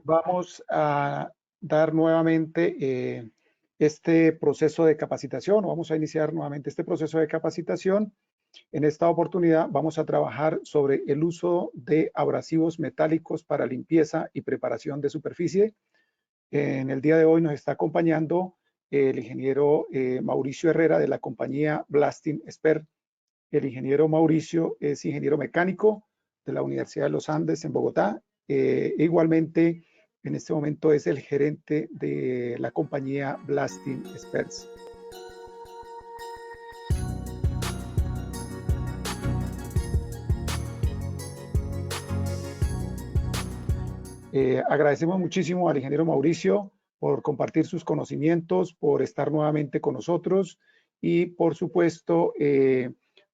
vamos a dar nuevamente este proceso de capacitación, vamos a iniciar nuevamente este proceso de capacitación. En esta oportunidad vamos a trabajar sobre el uso de abrasivos metálicos para limpieza y preparación de superficie. En el día de hoy nos está acompañando el ingeniero Mauricio Herrera de la compañía Blasting Expert. El ingeniero Mauricio es ingeniero mecánico de la Universidad de los Andes en Bogotá. Igualmente, en este momento es el gerente de la compañía Blasting Experts. Agradecemos muchísimo al ingeniero Mauricio por compartir sus conocimientos, por estar nuevamente con nosotros y, por supuesto,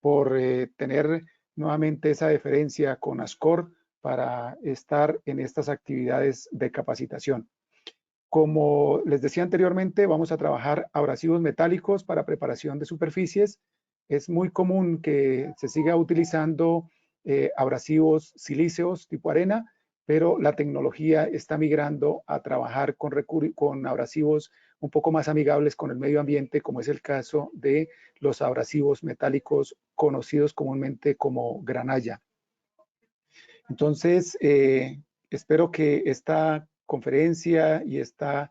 por tener nuevamente esa deferencia con ASCOR para estar en estas actividades de capacitación. Como les decía anteriormente, vamos a trabajar abrasivos metálicos para preparación de superficies. Es muy común que se siga utilizando abrasivos silíceos tipo arena, pero la tecnología está migrando a trabajar con abrasivos un poco más amigables con el medio ambiente, como es el caso de los abrasivos metálicos conocidos comúnmente como granalla. Entonces, espero que esta conferencia y esta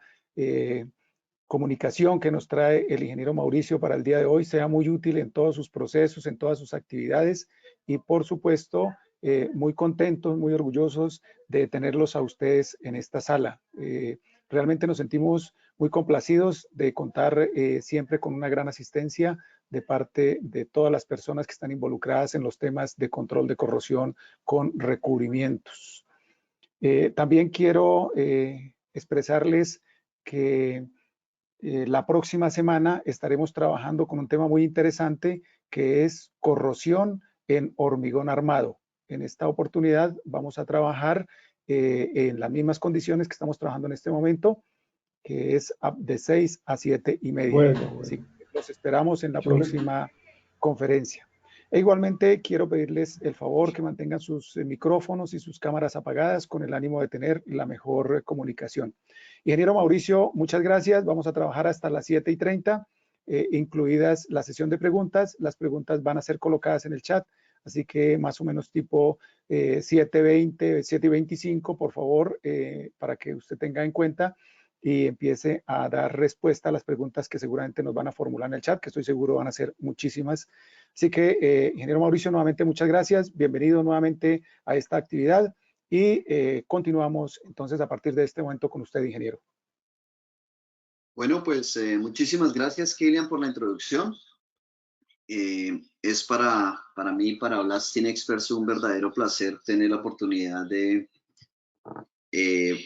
comunicación que nos trae el ingeniero Mauricio para el día de hoy sea muy útil en todos sus procesos, en todas sus actividades y, por supuesto, muy contentos, muy orgullosos de tenerlos a ustedes en esta sala. Realmente nos sentimos muy complacidos de contar siempre con una gran asistencia de parte de todas las personas que están involucradas en los temas de control de corrosión con recubrimientos. También quiero expresarles que la próxima semana estaremos trabajando con un tema muy interesante que es corrosión en hormigón armado. En esta oportunidad vamos a trabajar en las mismas condiciones que estamos trabajando en este momento, que es de 6 a 7:30. Bueno. Así que los esperamos en la próxima conferencia. E igualmente quiero pedirles el favor que mantengan sus micrófonos y sus cámaras apagadas con el ánimo de tener la mejor comunicación. Ingeniero Mauricio, muchas gracias. Vamos a trabajar hasta las 7:30, incluidas la sesión de preguntas. Las preguntas van a ser colocadas en el chat, así que más o menos tipo 7:20, 7:25, por favor, para que usted tenga en cuenta y empiece a dar respuesta a las preguntas que seguramente nos van a formular en el chat, que estoy seguro van a ser muchísimas. Así que, ingeniero Mauricio, nuevamente muchas gracias. Bienvenido nuevamente a esta actividad y continuamos entonces a partir de este momento con usted, ingeniero. Bueno, pues muchísimas gracias, Kilian, por la introducción. Es para mí, para Blasting Experts, un verdadero placer tener la oportunidad de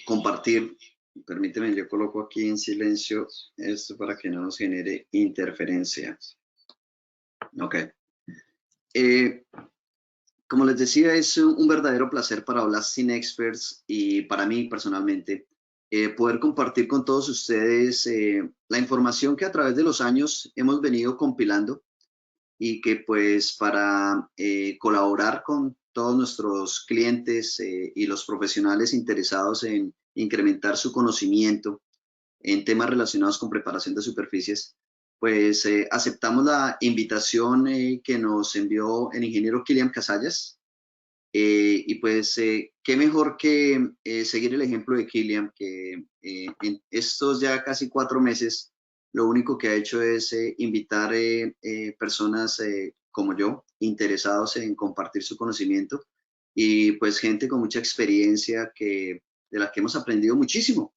compartir. Permíteme, yo coloco aquí en silencio esto para que no nos genere interferencia. Ok. Como les decía, es un verdadero placer para Blasting Experts y para mí personalmente poder compartir con todos ustedes la información que a través de los años hemos venido compilando y que pues para colaborar con todos nuestros clientes y los profesionales interesados en incrementar su conocimiento en temas relacionados con preparación de superficies, pues aceptamos la invitación que nos envió el ingeniero Kilian Casallas. Y pues qué mejor que seguir el ejemplo de Kilian, que en estos ya casi 4 meses lo único que ha hecho es invitar personas como yo, interesados en compartir su conocimiento y pues gente con mucha experiencia de la que hemos aprendido muchísimo.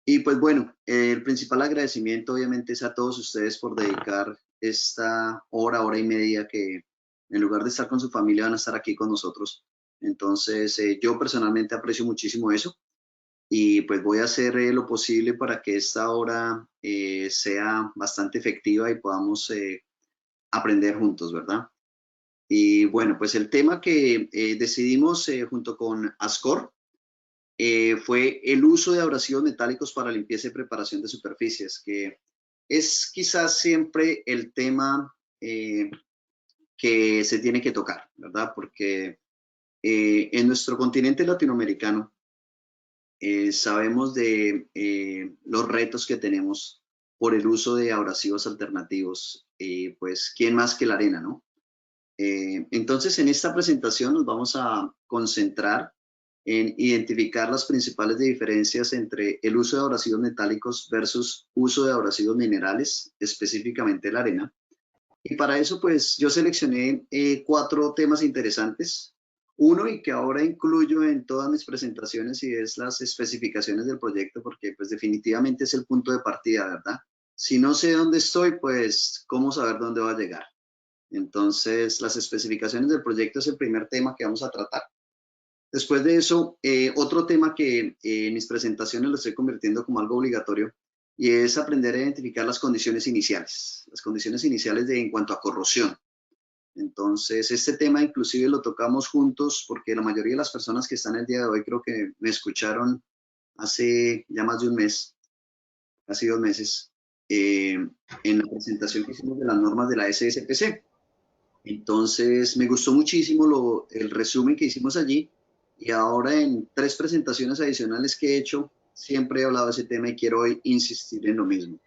Y pues bueno, el principal agradecimiento obviamente es a todos ustedes por dedicar esta hora y media que en lugar de estar con su familia van a estar aquí con nosotros. Entonces yo personalmente aprecio muchísimo eso y pues voy a hacer lo posible para que esta hora sea bastante efectiva y podamos aprender juntos, ¿verdad? Y bueno, pues el tema que decidimos junto con ASCOR fue el uso de abrasivos metálicos para limpieza y preparación de superficies, que es quizás siempre el tema que se tiene que tocar, ¿verdad? Porque en nuestro continente latinoamericano sabemos de los retos que tenemos por el uso de abrasivos alternativos, pues quién más que la arena, ¿no? Entonces, en esta presentación nos vamos a concentrar en identificar las principales diferencias entre el uso de abrasivos metálicos versus uso de abrasivos minerales, específicamente la arena. Y para eso, pues, yo seleccioné 4 temas interesantes. Uno, y que ahora incluyo en todas mis presentaciones, y es las especificaciones del proyecto, porque pues definitivamente es el punto de partida, ¿verdad? Si no sé dónde estoy, pues, ¿cómo saber dónde va a llegar? Entonces, las especificaciones del proyecto es el primer tema que vamos a tratar. Después de eso, otro tema que en mis presentaciones lo estoy convirtiendo como algo obligatorio, y es aprender a identificar las condiciones iniciales en cuanto a corrosión. Entonces, este tema inclusive lo tocamos juntos porque la mayoría de las personas que están el día de hoy creo que me escucharon hace ya más de un mes, casi 2 meses, en la presentación que hicimos de las normas de la SSPC. Entonces, me gustó muchísimo el resumen que hicimos allí, y ahora en 3 presentaciones adicionales que he hecho, siempre he hablado de ese tema y quiero hoy insistir en lo mismo.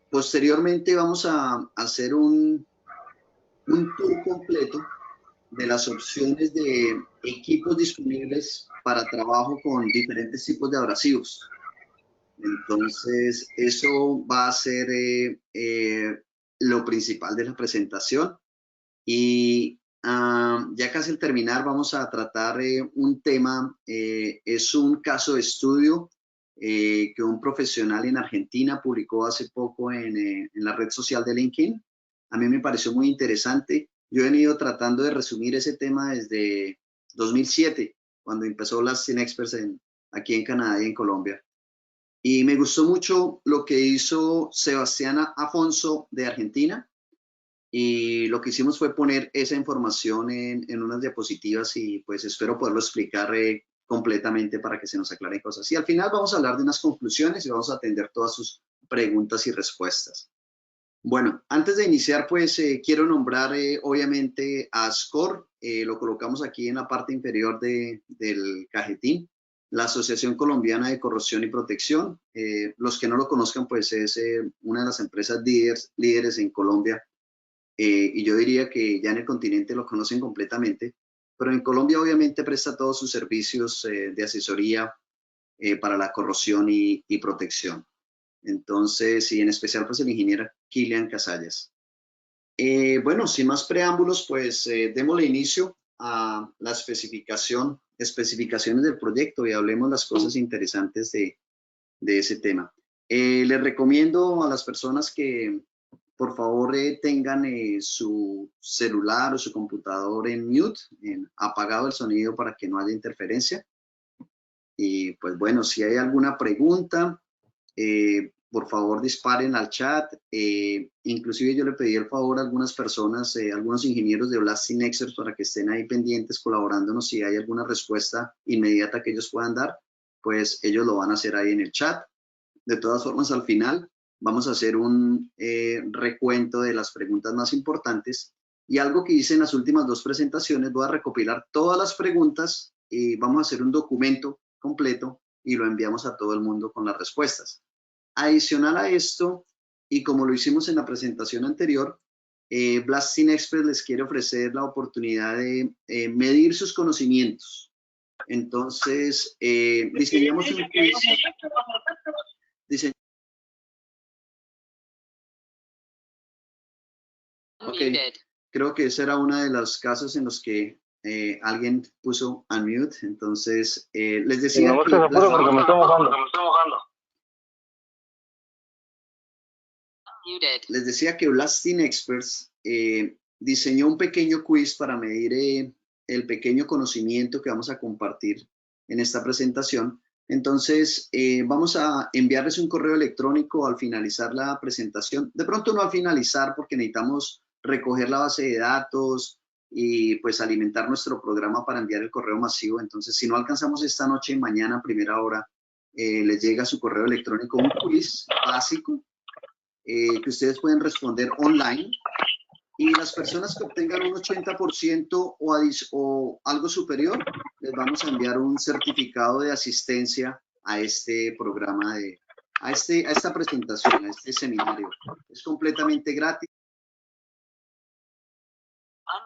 Posteriormente vamos a hacer un tour completo de las opciones de equipos disponibles para trabajo con diferentes tipos de abrasivos. Entonces, eso va a ser lo principal de la presentación. Y ya casi al terminar vamos a tratar un tema, es un caso de estudio que un profesional en Argentina publicó hace poco en la red social de LinkedIn. A mí me pareció muy interesante. Yo he venido tratando de resumir ese tema desde 2007, cuando empezó las Cinexperts aquí en Canadá y en Colombia. Y me gustó mucho lo que hizo Sebastián Afonso de Argentina. Y lo que hicimos fue poner esa información en unas diapositivas, y pues espero poderlo explicar completamente para que se nos aclaren cosas. Y al final vamos a hablar de unas conclusiones y vamos a atender todas sus preguntas y respuestas. Bueno, antes de iniciar, pues quiero nombrar obviamente a ASCOR, lo colocamos aquí en la parte inferior del cajetín, la Asociación Colombiana de Corrosión y Protección. Los que no lo conozcan, pues es una de las empresas líderes en Colombia. Y yo diría que ya en el continente lo conocen completamente, pero en Colombia obviamente presta todos sus servicios de asesoría para la corrosión y protección. Entonces, y en especial pues el ingeniero Kilian Casallas. Bueno, sin más preámbulos, pues démosle inicio a la especificaciones del proyecto, y hablemos las cosas interesantes de ese tema. Les recomiendo a las personas que por favor tengan su celular o su computador en mute, apagado el sonido para que no haya interferencia. Y pues bueno, si hay alguna pregunta, por favor disparen al chat. Inclusive yo le pedí el favor a algunas personas, algunos ingenieros de Blasting Experts, para que estén ahí pendientes colaborándonos. Si hay alguna respuesta inmediata que ellos puedan dar, pues ellos lo van a hacer ahí en el chat. De todas formas, al final vamos a hacer un recuento de las preguntas más importantes, y algo que hice en las últimas 2 presentaciones, voy a recopilar todas las preguntas y vamos a hacer un documento completo y lo enviamos a todo el mundo con las respuestas. Adicional a esto, y como lo hicimos en la presentación anterior, Blasting Experts les quiere ofrecer la oportunidad de medir sus conocimientos. Entonces, diseñamos un quiz. Okay. Creo que ese era uno de los casos en los que alguien puso unmute. Entonces, les decía no, que... me estoy mojando. Les decía que Blasting Experts diseñó un pequeño quiz para medir el pequeño conocimiento que vamos a compartir en esta presentación. Entonces, vamos a enviarles un correo electrónico al finalizar la presentación. De pronto no al finalizar, porque necesitamos recoger la base de datos y pues alimentar nuestro programa para enviar el correo masivo. Entonces, si no alcanzamos esta noche y mañana a primera hora, les llega a su correo electrónico un quiz básico que ustedes pueden responder online. Y las personas que obtengan un 80% o algo superior, les vamos a enviar un certificado de asistencia a este programa, a esta presentación, a este seminario. Es completamente gratis.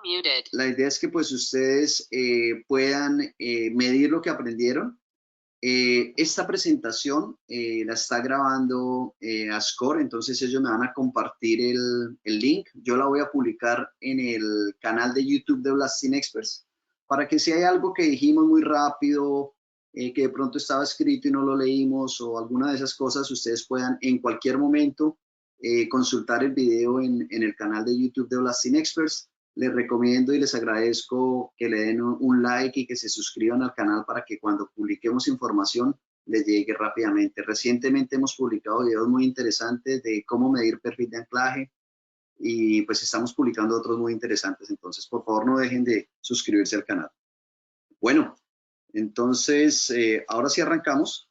Unmuted. La idea es que pues ustedes puedan medir lo que aprendieron. Esta presentación la está grabando Ascor, entonces ellos me van a compartir el link. Yo la voy a publicar en el canal de YouTube de Blasting Experts, para que si hay algo que dijimos muy rápido, que de pronto estaba escrito y no lo leímos, o alguna de esas cosas, ustedes puedan en cualquier momento consultar el video en el canal de YouTube de Blasting Experts. Les recomiendo y les agradezco que le den un like y que se suscriban al canal para que cuando publiquemos información les llegue rápidamente. Recientemente hemos publicado videos muy interesantes de cómo medir perfil de anclaje y pues estamos publicando otros muy interesantes. Entonces, por favor, no dejen de suscribirse al canal. Bueno, entonces, ahora sí arrancamos.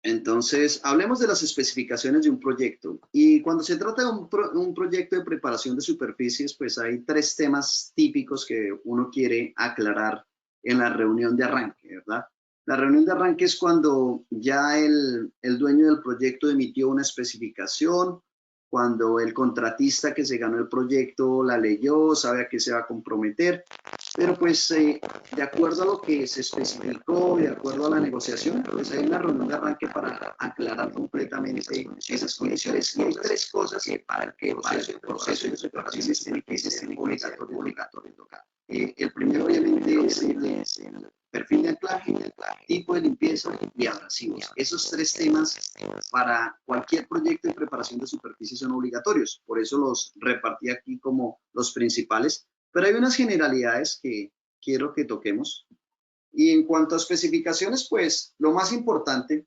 Entonces, hablemos de las especificaciones de un proyecto. Y cuando se trata de un proyecto de preparación de superficies, pues hay tres temas típicos que uno quiere aclarar en la reunión de arranque, ¿verdad? La reunión de arranque es cuando ya el dueño del proyecto emitió una especificación, cuando el contratista que se ganó el proyecto la leyó, sabe a qué se va a comprometer, pero pues de acuerdo a lo que se especificó, de acuerdo a la negociación, pues hay una reunión de arranque para aclarar completamente esas condiciones. Y hay tres cosas que para que el proceso de preparaciones tiene que ser obligatorio tocar. El primero obviamente es el perfil de anclaje, tipo de limpieza y abrasivos. Esos tres temas para cualquier proyecto de preparación de superficies son obligatorios. Por eso los repartí aquí como los principales. Pero hay unas generalidades que quiero que toquemos. Y en cuanto a especificaciones, pues lo más importante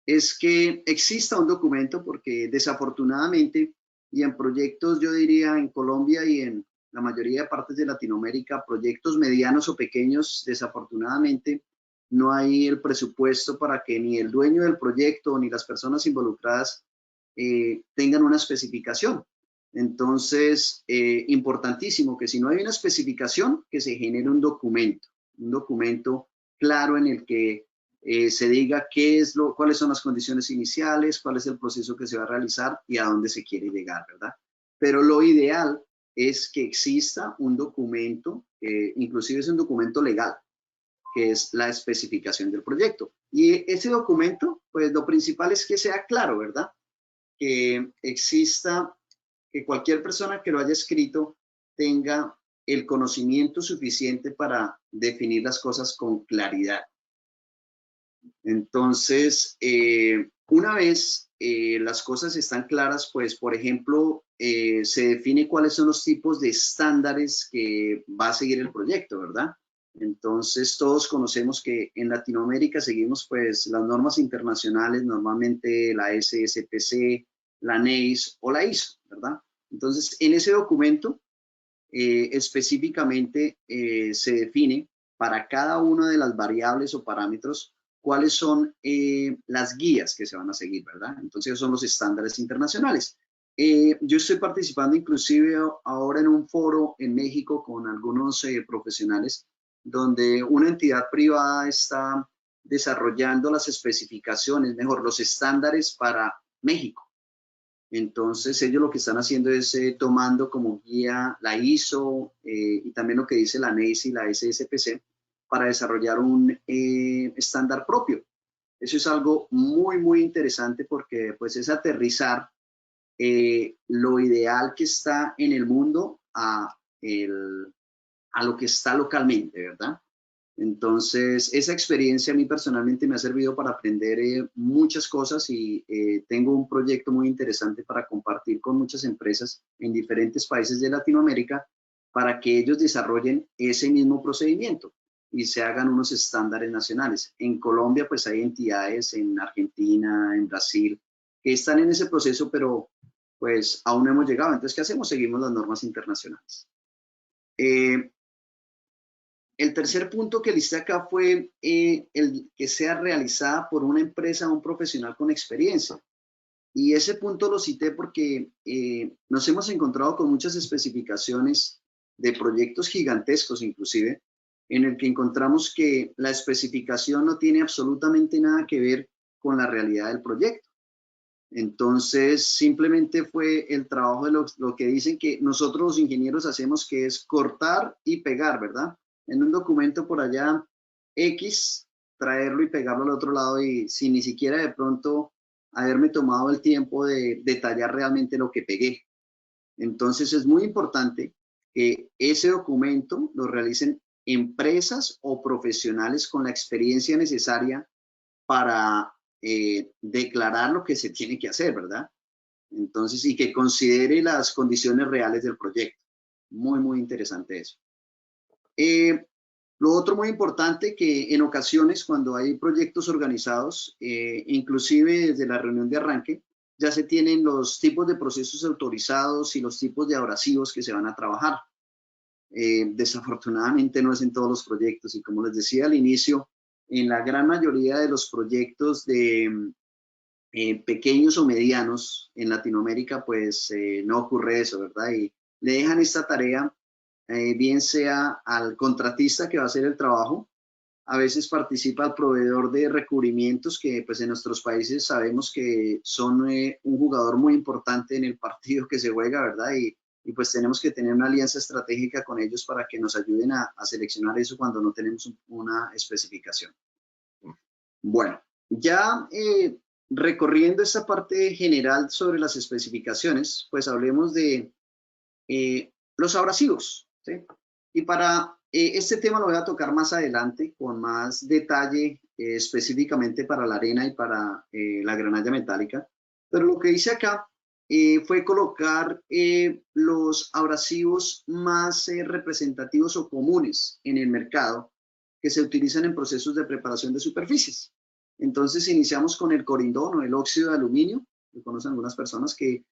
es que exista un documento, porque desafortunadamente, y en proyectos, yo diría en Colombia y en la mayoría de partes de Latinoamérica, proyectos medianos o pequeños, desafortunadamente, no hay el presupuesto para que ni el dueño del proyecto ni las personas involucradas tengan una especificación. Entonces, importantísimo que si no hay una especificación, que se genere un documento claro en el que se diga cuáles son las condiciones iniciales, cuál es el proceso que se va a realizar y a dónde se quiere llegar, ¿verdad? Pero lo ideal es que exista un documento, inclusive es un documento legal, que es la especificación del proyecto. Y ese documento, pues lo principal es que sea claro, ¿verdad? Que exista, que cualquier persona que lo haya escrito tenga el conocimiento suficiente para definir las cosas con claridad. Entonces, una vez las cosas están claras, pues, por ejemplo, se define cuáles son los tipos de estándares que va a seguir el proyecto, ¿verdad? Entonces, todos conocemos que en Latinoamérica seguimos, pues, las normas internacionales, normalmente la SSPC, la NEIS o la ISO, ¿verdad? Entonces, en ese documento específicamente se define para cada una de las variables o parámetros cuáles son las guías que se van a seguir, ¿verdad? Entonces, esos son los estándares internacionales. Yo estoy participando inclusive ahora en un foro en México con algunos profesionales donde una entidad privada está desarrollando las especificaciones, mejor, los estándares para México. Entonces ellos lo que están haciendo es tomando como guía la ISO y también lo que dice la NEIS y la SSPC para desarrollar un estándar propio. Eso es algo muy, muy interesante porque pues es aterrizar lo ideal que está en el mundo a lo que está localmente, ¿verdad? Entonces, esa experiencia a mí personalmente me ha servido para aprender muchas cosas y tengo un proyecto muy interesante para compartir con muchas empresas en diferentes países de Latinoamérica para que ellos desarrollen ese mismo procedimiento y se hagan unos estándares nacionales. En Colombia, pues hay entidades, en Argentina, en Brasil, que están en ese proceso, pero pues aún no hemos llegado. Entonces, ¿qué hacemos? Seguimos las normas internacionales. El tercer punto que listé acá fue el que sea realizada por una empresa o un profesional con experiencia. Y ese punto lo cité porque nos hemos encontrado con muchas especificaciones de proyectos gigantescos inclusive, en el que encontramos que la especificación no tiene absolutamente nada que ver con la realidad del proyecto. Entonces, simplemente fue el trabajo de lo que dicen que nosotros los ingenieros hacemos, que es cortar y pegar, ¿verdad? En un documento por allá X, traerlo y pegarlo al otro lado y sin ni siquiera de pronto haberme tomado el tiempo de detallar realmente lo que pegué. Entonces, es muy importante que ese documento lo realicen empresas o profesionales con la experiencia necesaria para declarar lo que se tiene que hacer, ¿verdad? Entonces, y que considere las condiciones reales del proyecto. Muy, muy interesante eso. Lo otro muy importante, que en ocasiones cuando hay proyectos organizados, inclusive desde la reunión de arranque, ya se tienen los tipos de procesos autorizados y los tipos de abrasivos que se van a trabajar. Desafortunadamente no es en todos los proyectos, y como les decía al inicio, en la gran mayoría de los proyectos de pequeños o medianos en Latinoamérica, pues no ocurre eso, ¿verdad? Y le dejan esta tarea, bien sea al contratista que va a hacer el trabajo, a veces participa el proveedor de recubrimientos, que pues en nuestros países sabemos que son un jugador muy importante en el partido que se juega, ¿verdad? Y pues tenemos que tener una alianza estratégica con ellos para que nos ayuden a seleccionar eso cuando no tenemos una especificación. Bueno, ya recorriendo esta parte general sobre las especificaciones, pues hablemos de los abrasivos, ¿sí? Y para este tema lo voy a tocar más adelante con más detalle, específicamente para la arena y para la granalla metálica. Pero lo que hice acá fue colocar los abrasivos más representativos o comunes en el mercado que se utilizan en procesos de preparación de superficies. Entonces iniciamos con el corindón o el óxido de aluminio, que conocen algunas personas, que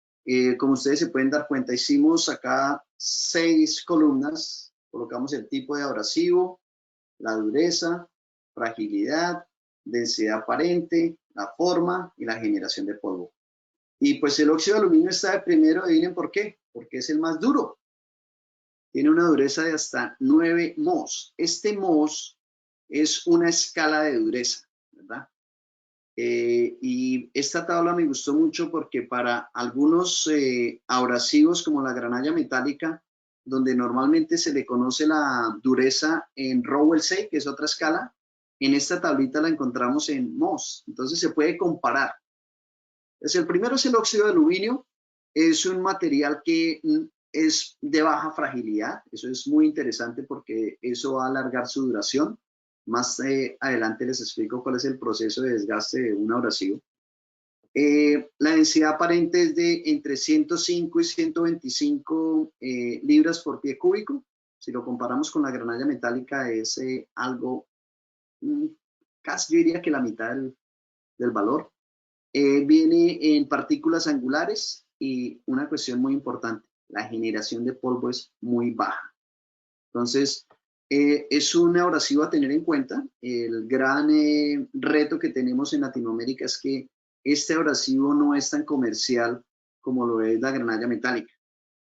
como ustedes se pueden dar cuenta, hicimos acá 6 columnas, colocamos el tipo de abrasivo, la dureza, fragilidad, densidad aparente, la forma y la generación de polvo. Y pues el óxido de aluminio está de primero, adivinen por qué, porque es el más duro. Tiene una dureza de hasta 9 mos. Este mos es una escala de dureza, ¿verdad? Y esta tabla me gustó mucho porque para algunos abrasivos como la granalla metálica, donde normalmente se le conoce la dureza en Rowell 6, que es otra escala, en esta tablita la encontramos en mos. Entonces se puede comparar. Entonces, el primero es el óxido de aluminio. Es un material que es de baja fragilidad. Eso es muy interesante porque eso va a alargar su duración. Más adelante les explico cuál es el proceso de desgaste de un abrasivo. La densidad aparente es de entre 105 y 125 libras por pie cúbico. Si lo comparamos con la granalla metálica, es algo, casi yo diría que la mitad del valor. Viene en partículas angulares y una cuestión muy importante, la generación de polvo es muy baja. Entonces, es un abrasivo a tener en cuenta. El gran reto que tenemos en Latinoamérica es que este abrasivo no es tan comercial como lo es la granalla metálica.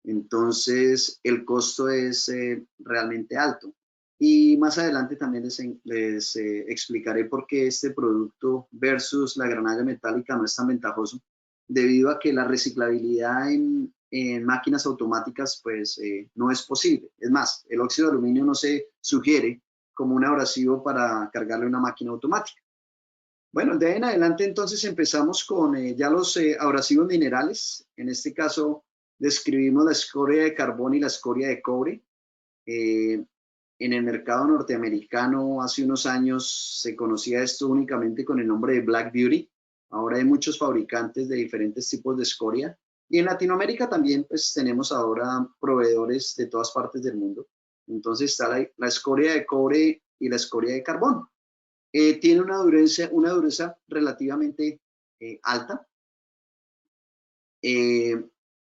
Entonces, el costo es realmente alto. Y más adelante también les explicaré por qué este producto versus la granalla metálica no es tan ventajoso, debido a que la reciclabilidad en máquinas automáticas pues no es posible. Es más, el óxido de aluminio no se sugiere como un abrasivo para cargarle una máquina automática. Bueno, de ahí en adelante entonces empezamos con ya los abrasivos minerales. En este caso describimos la escoria de carbón y la escoria de cobre. En el mercado norteamericano hace unos años se conocía esto únicamente con el nombre de Black Beauty. Ahora hay muchos fabricantes de diferentes tipos de escoria. Y en Latinoamérica también pues tenemos ahora proveedores de todas partes del mundo. Entonces está la escoria de cobre y la escoria de carbón. Tiene una dureza relativamente alta.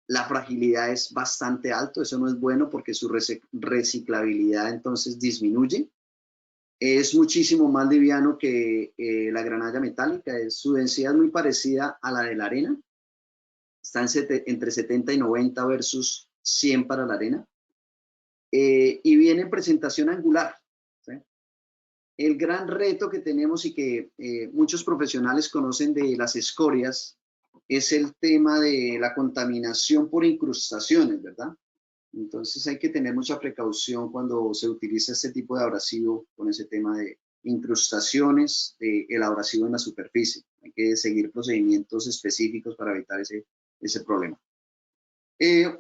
La fragilidad es bastante alto, eso no es bueno porque su reciclabilidad entonces disminuye. Es muchísimo más liviano que la granalla metálica, su densidad es muy parecida a la de la arena, está entre 70 y 90 versus 100 para la arena. Y viene en presentación angular, ¿sí? El gran reto que tenemos y que muchos profesionales conocen de las escorias es el tema de la contaminación por incrustaciones, ¿verdad? Entonces hay que tener mucha precaución cuando se utiliza este tipo de abrasivo con ese tema de incrustaciones, el abrasivo en la superficie. Hay que seguir procedimientos específicos para evitar ese problema.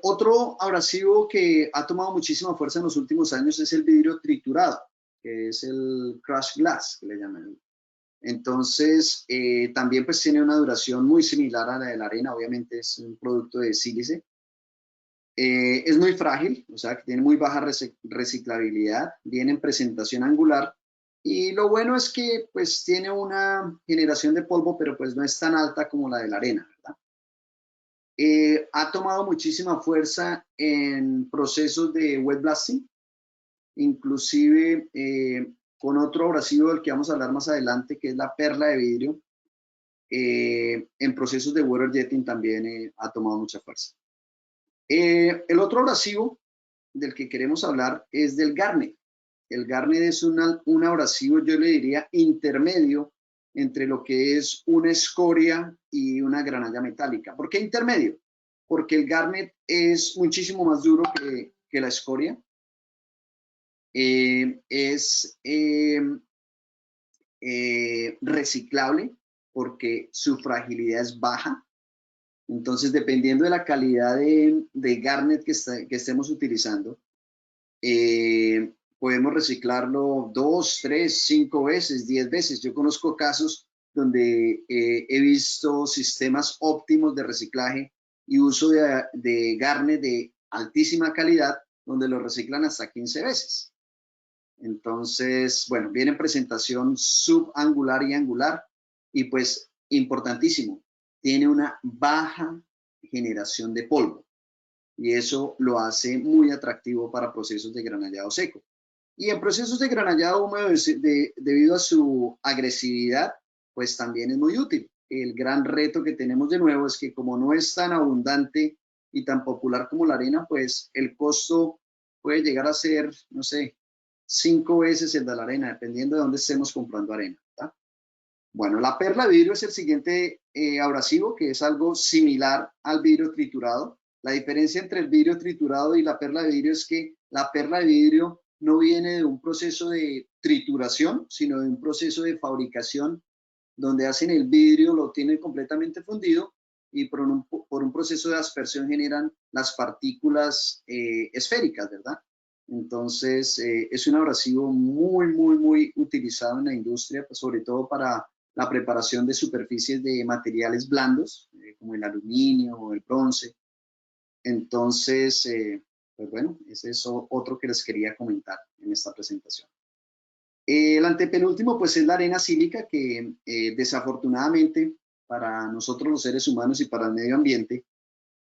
Otro abrasivo que ha tomado muchísima fuerza en los últimos años es el vidrio triturado, que es el crash glass, que le llaman. Entonces, también pues tiene una duración muy similar a la de la arena, obviamente es un producto de sílice. Es muy frágil, o sea que tiene muy baja reciclabilidad, viene en presentación angular y lo bueno es que pues tiene una generación de polvo, pero pues no es tan alta como la de la arena, ¿verdad? Ha tomado muchísima fuerza en procesos de wet blasting, inclusive con otro abrasivo del que vamos a hablar más adelante, que es la perla de vidrio. En procesos de water jetting también ha tomado mucha fuerza. El otro abrasivo del que queremos hablar es del garnet. El garnet es un abrasivo, yo le diría, intermedio entre lo que es una escoria y una granalla metálica. ¿Por qué intermedio? Porque el garnet es muchísimo más duro que la escoria. Es reciclable porque su fragilidad es baja. Entonces, dependiendo de la calidad de garnet que estemos utilizando, podemos reciclarlo 2, 3, 5 veces, 10 veces. Yo conozco casos donde he visto sistemas óptimos de reciclaje y uso de garnet de altísima calidad, donde lo reciclan hasta 15 veces. Entonces, bueno, viene en presentación subangular y angular y pues importantísimo, tiene una baja generación de polvo y eso lo hace muy atractivo para procesos de granallado seco. Y en procesos de granallado húmedo, debido a su agresividad, pues también es muy útil. El gran reto que tenemos de nuevo es que como no es tan abundante y tan popular como la arena, pues el costo puede llegar a ser, no sé, 5 veces el de la arena, dependiendo de dónde estemos comprando arena, ¿tá? Bueno, la perla de vidrio es el siguiente abrasivo, que es algo similar al vidrio triturado. La diferencia entre el vidrio triturado y la perla de vidrio es que la perla de vidrio no viene de un proceso de trituración, sino de un proceso de fabricación donde hacen el vidrio, lo tienen completamente fundido y por un proceso de aspersión generan las partículas esféricas, ¿verdad? Entonces, es un abrasivo muy utilizado en la industria, pues, sobre todo para la preparación de superficies de materiales blandos, como el aluminio o el bronce. Entonces, pues bueno, ese es otro que les quería comentar en esta presentación. El antepenúltimo, pues, es la arena sílica, que desafortunadamente para nosotros los seres humanos y para el medio ambiente,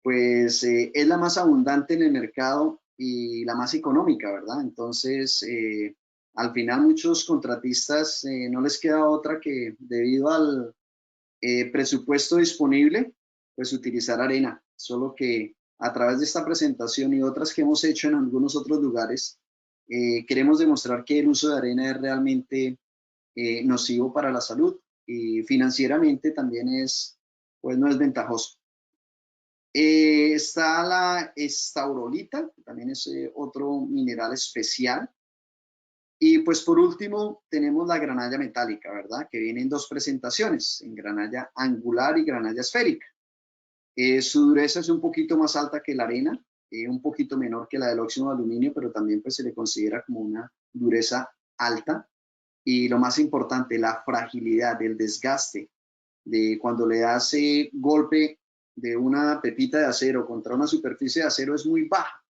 pues es la más abundante en el mercado y la más económica, ¿verdad? Entonces, al final muchos contratistas no les queda otra que, debido al presupuesto disponible, pues utilizar arena. Solo que a través de esta presentación y otras que hemos hecho en algunos otros lugares, queremos demostrar que el uso de arena es realmente nocivo para la salud y financieramente también pues no es ventajoso. Está la estaurolita, que también es otro mineral especial. Y pues por último tenemos la granalla metálica, ¿verdad? Que viene en dos presentaciones, en granalla angular y granalla esférica. Su dureza es un poquito más alta que la arena, un poquito menor que la del óxido de aluminio, pero también pues se le considera como una dureza alta. Y lo más importante, la fragilidad, el desgaste de cuando le hace golpe de una pepita de acero contra una superficie de acero es muy baja.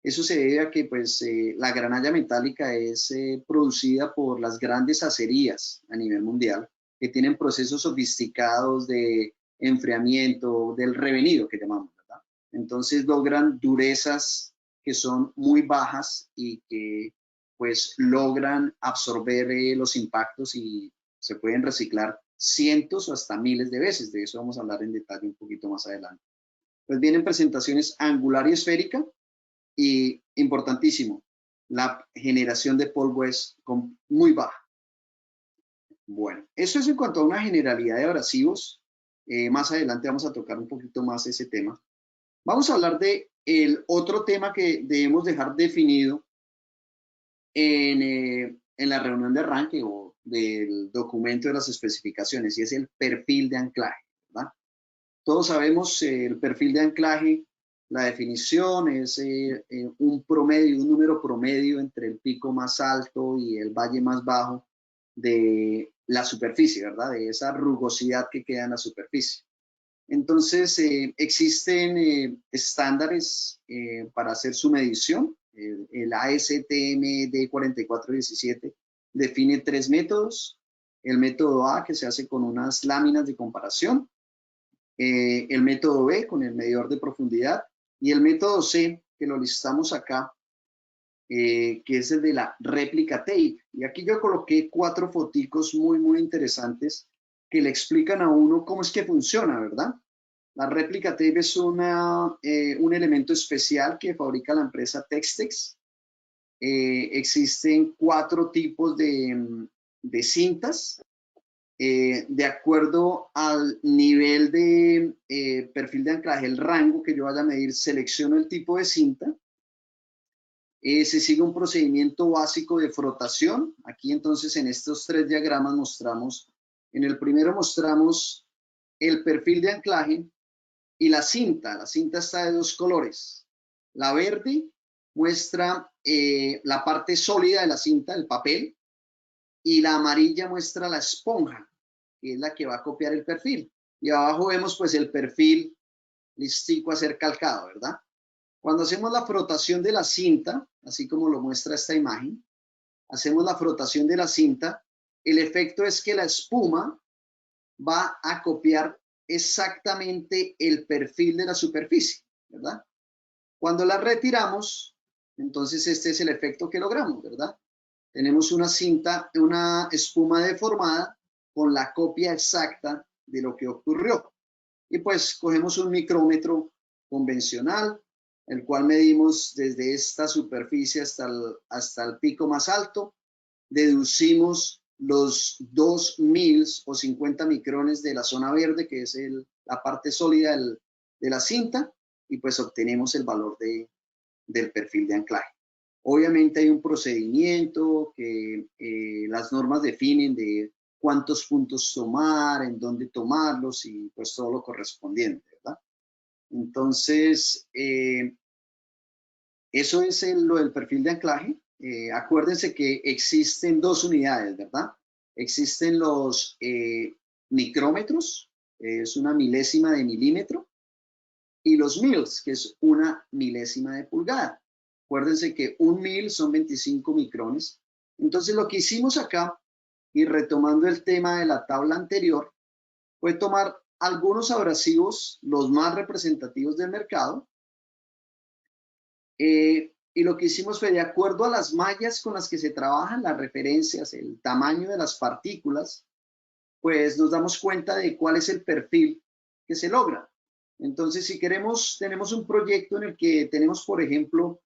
Eso se debe a que pues, la granalla metálica es producida por las grandes acerías a nivel mundial, que tienen procesos sofisticados de enfriamiento, del revenido que llamamos, ¿verdad? Entonces logran durezas que son muy bajas y que pues logran absorber los impactos y se pueden reciclar cientos o hasta miles de veces. De eso vamos a hablar en detalle un poquito más adelante. pues vienen presentaciones angular y esférica, y importantísimo, la generación de polvo es muy baja. Bueno, eso es en cuanto a una generalidad de abrasivos. Más adelante vamos a tocar un poquito más ese tema. Vamos a hablar de el otro tema que debemos dejar definido en la reunión de arranque o del documento de las especificaciones, y es el perfil de anclaje, ¿verdad? Todos sabemos el perfil de anclaje, la definición es un promedio, un número promedio entre el pico más alto y el valle más bajo de la superficie, ¿verdad? De esa rugosidad que queda en la superficie. Entonces, existen estándares para hacer su medición. El ASTM D4417 define 3 métodos. El método A, que se hace con unas láminas de comparación. El método B, con el medidor de profundidad. Y el método C, que lo listamos acá, que es el de la réplica tape. Y aquí yo coloqué 4 foticos muy interesantes que le explican a uno cómo es que funciona, ¿verdad? La réplica tape es un elemento especial que fabrica la empresa Textex. Existen 4 tipos de cintas. De acuerdo al nivel de perfil de anclaje, el rango que yo vaya a medir, selecciono el tipo de cinta. Se sigue un procedimiento básico de frotación. Aquí entonces en estos 3 diagramas mostramos, en el primero mostramos el perfil de anclaje y la cinta está de 2 colores. La verde muestra la parte sólida de la cinta, el papel, y la amarilla muestra la esponja, que es la que va a copiar el perfil. Y abajo vemos pues el perfil listico a ser calcado, ¿verdad? Cuando hacemos la frotación de la cinta, así como lo muestra esta imagen, hacemos la frotación de la cinta, el efecto es que la espuma va a copiar exactamente el perfil de la superficie, ¿verdad? Cuando la retiramos, entonces este es el efecto que logramos, ¿verdad? Tenemos una cinta, una espuma deformada con la copia exacta de lo que ocurrió. Y pues cogemos un micrómetro convencional, el cual medimos desde esta superficie hasta el pico más alto, deducimos los 2 mils o 50 micrones de la zona verde, que es la parte sólida de la cinta, y pues obtenemos el valor del perfil de anclaje. Obviamente hay un procedimiento que las normas definen de cuántos puntos tomar, en dónde tomarlos y pues todo lo correspondiente, ¿verdad? Entonces, eso es lo del perfil de anclaje. Acuérdense que existen 2 unidades, ¿verdad? Existen los micrómetros, es una milésima de milímetro, y los mils, que es una milésima de pulgada. Acuérdense que 1 mil son 25 micrones. Entonces, lo que hicimos acá, y retomando el tema de la tabla anterior, fue tomar algunos abrasivos, los más representativos del mercado, y lo que hicimos fue, de acuerdo a las mallas con las que se trabajan, las referencias, el tamaño de las partículas, pues nos damos cuenta de cuál es el perfil que se logra. Entonces, si queremos, tenemos un proyecto en el que tenemos, por ejemplo,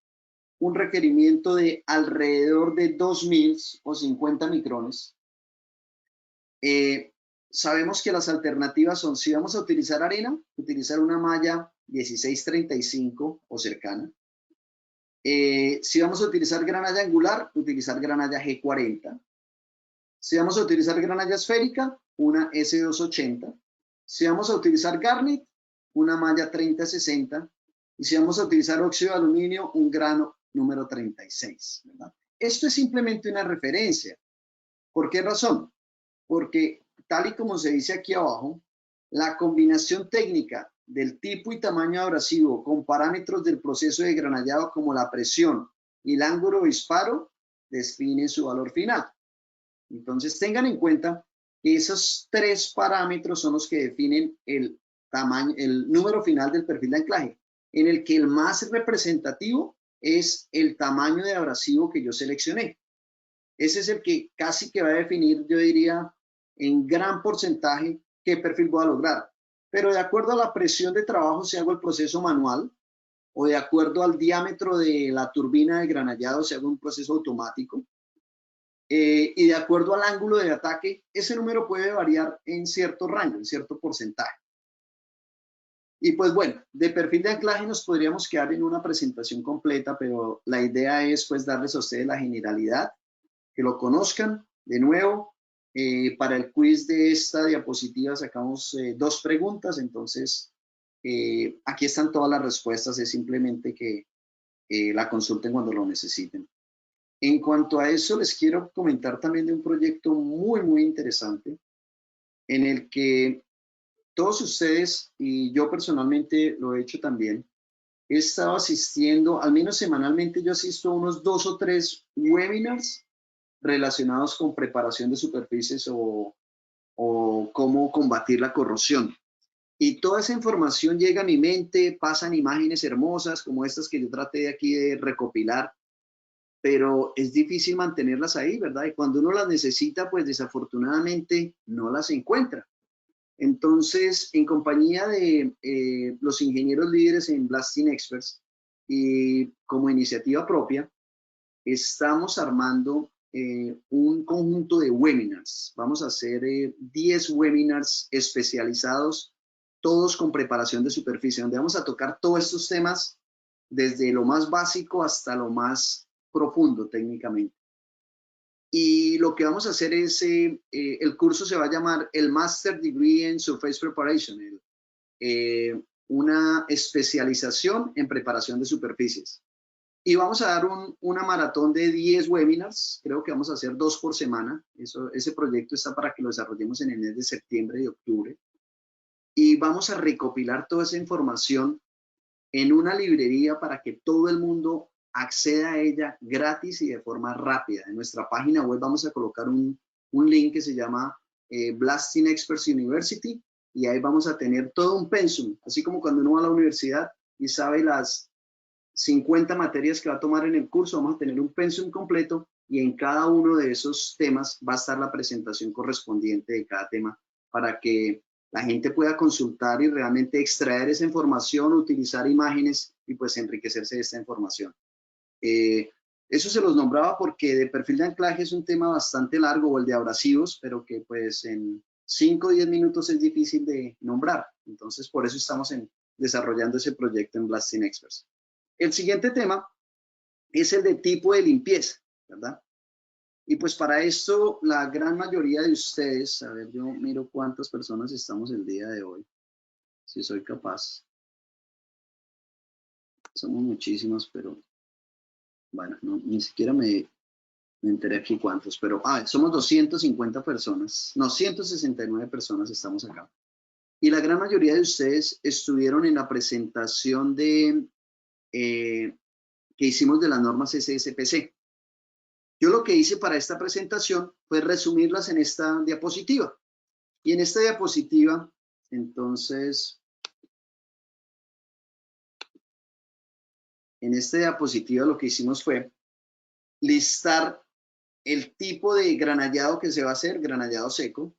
un requerimiento de alrededor de 2 mils o 50 micrones. Sabemos que las alternativas son, si vamos a utilizar arena, utilizar una malla 1635 o cercana. Si vamos a utilizar granalla angular, utilizar granalla G40. Si vamos a utilizar granalla esférica, una S280. Si vamos a utilizar garnet, una malla 3060. Y si vamos a utilizar óxido de aluminio, un grano número 36, ¿verdad? Esto es simplemente una referencia. ¿Por qué razón? Porque tal y como se dice aquí abajo, la combinación técnica del tipo y tamaño abrasivo con parámetros del proceso de granallado como la presión y el ángulo de disparo define su valor final. Entonces tengan en cuenta que esos 3 parámetros son los que definen el tamaño, el número final del perfil de anclaje, en el que el más representativo es el tamaño de abrasivo que yo seleccioné. Ese es el que casi que va a definir, yo diría, en gran porcentaje qué perfil voy a lograr. pero de acuerdo a la presión de trabajo si hago el proceso manual, o de acuerdo al diámetro de la turbina de granallado si hago un proceso automático, y de acuerdo al ángulo de ataque, ese número puede variar en cierto rango, en cierto porcentaje. Y pues bueno, de perfil de anclaje nos podríamos quedar en una presentación completa, pero la idea es pues darles a ustedes la generalidad, que lo conozcan. De nuevo, para el quiz de esta diapositiva sacamos 2 preguntas, entonces aquí están todas las respuestas, es simplemente que la consulten cuando lo necesiten. En cuanto a eso, les quiero comentar también de un proyecto muy interesante en el que todos ustedes, y yo personalmente lo he hecho también, he estado asistiendo, al menos semanalmente yo asisto a unos 2 o 3 webinars relacionados con preparación de superficies o cómo combatir la corrosión. Y toda esa información llega a mi mente, pasan imágenes hermosas como estas que yo traté de aquí de recopilar, pero es difícil mantenerlas ahí, ¿verdad? Y cuando uno las necesita, pues desafortunadamente no las encuentra. Entonces, en compañía de los ingenieros líderes en Blasting Experts y como iniciativa propia, estamos armando un conjunto de webinars. Vamos a hacer 10 webinars especializados, todos con preparación de superficie, donde vamos a tocar todos estos temas desde lo más básico hasta lo más profundo técnicamente. Y lo que vamos a hacer es, el curso se va a llamar el Master Degree in Surface Preparation, una especialización en preparación de superficies. Y vamos a dar una maratón de 10 webinars, creo que vamos a hacer 2 por semana. Ese proyecto está para que lo desarrollemos en el mes de septiembre y octubre. Y vamos a recopilar toda esa información en una librería para que todo el mundo acceda a ella gratis y de forma rápida. En nuestra página web vamos a colocar un link que se llama Blasting Experts University, y ahí vamos a tener todo un pensum, así como cuando uno va a la universidad y sabe las 50 materias que va a tomar en el curso, vamos a tener un pensum completo y en cada uno de esos temas va a estar la presentación correspondiente de cada tema para que la gente pueda consultar y realmente extraer esa información, utilizar imágenes y pues enriquecerse de esta información. Eso se los nombraba porque de perfil de anclaje es un tema bastante largo, o el de abrasivos, pero que pues en 5 o 10 minutos es difícil de nombrar. Entonces por eso estamos desarrollando ese proyecto en Blasting Experts. El siguiente tema es el de tipo de limpieza, ¿verdad? Y pues para esto la gran mayoría de ustedes, a ver, yo miro cuántas personas estamos el día de hoy, si soy capaz. Somos muchísimos, pero bueno, no, ni siquiera me enteré aquí cuántos, pero somos 250 personas, no, 169 personas estamos acá. Y la gran mayoría de ustedes estuvieron en la presentación de que hicimos de las normas SSPC. Yo lo que hice para esta presentación fue resumirlas en esta diapositiva. Y en esta diapositiva, entonces, en esta diapositiva lo que hicimos fue listar el tipo de granallado que se va a hacer: granallado seco,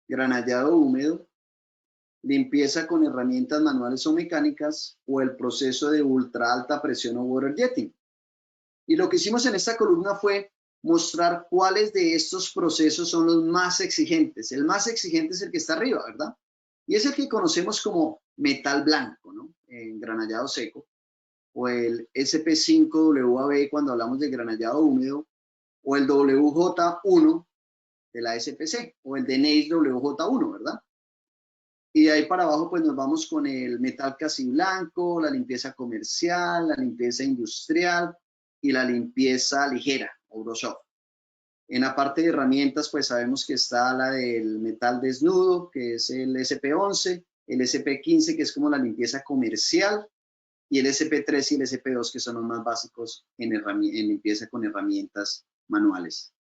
granallado húmedo, limpieza con herramientas manuales o mecánicas, o el proceso de ultra alta presión o water jetting. Y lo que hicimos en esta columna fue mostrar cuáles de estos procesos son los más exigentes. El más exigente es el que está arriba, ¿verdad? Y es el que conocemos como metal blanco, ¿no? En granallado seco, o el SP5WAB cuando hablamos de granallado húmedo, o el WJ1 de la SPC, o el de NACE WJ1, ¿verdad? Y de ahí para abajo pues nos vamos con el metal casi blanco, la limpieza comercial, la limpieza industrial y la limpieza ligera o grosoft. En la parte de herramientas pues sabemos que está la del metal desnudo, que es el SP11, el SP15 que es como la limpieza comercial, y el SP3 y el SP2 que son los más básicos en limpieza con herramientas manuales.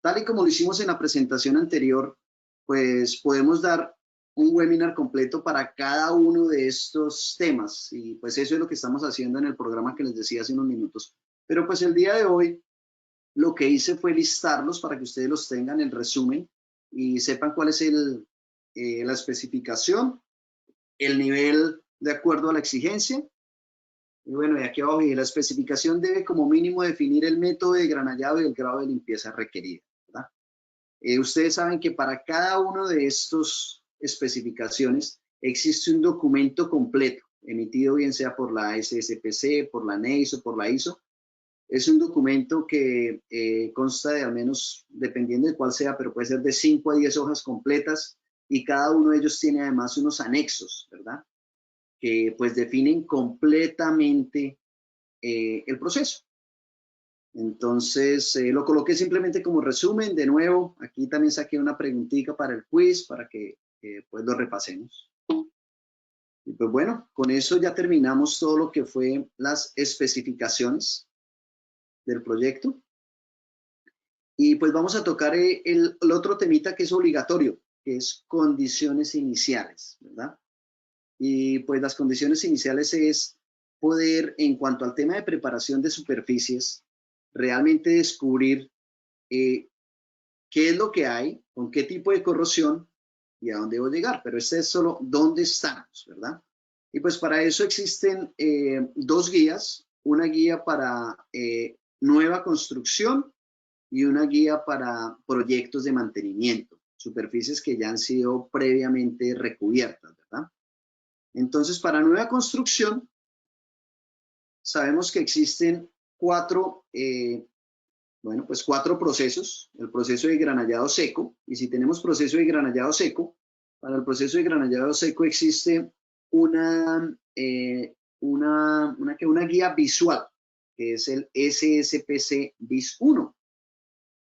Tal y como lo hicimos en la presentación anterior, pues podemos dar un webinar completo para cada uno de estos temas, y pues eso es lo que estamos haciendo en el programa que les decía hace unos minutos. Pero pues el día de hoy lo que hice fue listarlos para que ustedes los tengan, el resumen, y sepan cuál es la especificación el nivel de acuerdo a la exigencia. Y bueno, y aquí abajo dice, la especificación debe como mínimo definir el método de granallado y el grado de limpieza requerido, ¿verdad? Ustedes saben que para cada uno de estos especificaciones existe un documento completo, emitido bien sea por la SSPC, por la NEIS o por la ISO. Es un documento que consta de al menos, dependiendo de cuál sea, pero puede ser de 5 a 10 hojas completas, y cada uno de ellos tiene además unos anexos, ¿verdad? Que pues definen completamente el proceso. Entonces, lo coloqué simplemente como resumen. De nuevo, aquí también saqué una preguntita para el quiz, para que pues lo repasemos. Y pues bueno, con eso ya terminamos todo lo que fue las especificaciones del proyecto. Y pues vamos a tocar el otro temita que es obligatorio, que es condiciones iniciales, ¿verdad? Y pues las condiciones iniciales es poder, en cuanto al tema de preparación de superficies, realmente descubrir qué es lo que hay, con qué tipo de corrosión y a dónde debo llegar. Pero este es solo dónde estamos, ¿verdad? Y pues para eso existen dos guías, una guía para nueva construcción y una guía para proyectos de mantenimiento, superficies que ya han sido previamente recubiertas, ¿verdad? Entonces, para nueva construcción, sabemos que existen cuatro procesos. El proceso de granallado seco, y si tenemos proceso de granallado seco, para el proceso de granallado seco existe una guía visual, que es el SSPC BIS 1.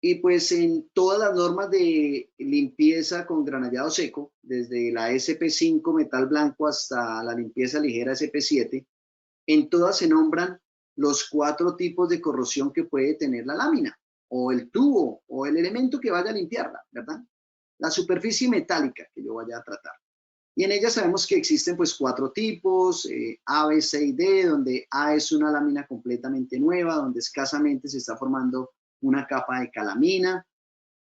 Y pues en todas las normas de limpieza con granallado seco, desde la SP5 metal blanco hasta la limpieza ligera SP7, en todas se nombran los 4 tipos de corrosión que puede tener la lámina, o el tubo, o el elemento que vaya a limpiarla, ¿verdad? La superficie metálica que yo vaya a tratar. Y en ella sabemos que existen pues 4 tipos, A, B, C y D, donde A es una lámina completamente nueva, donde escasamente se está formando una capa de calamina.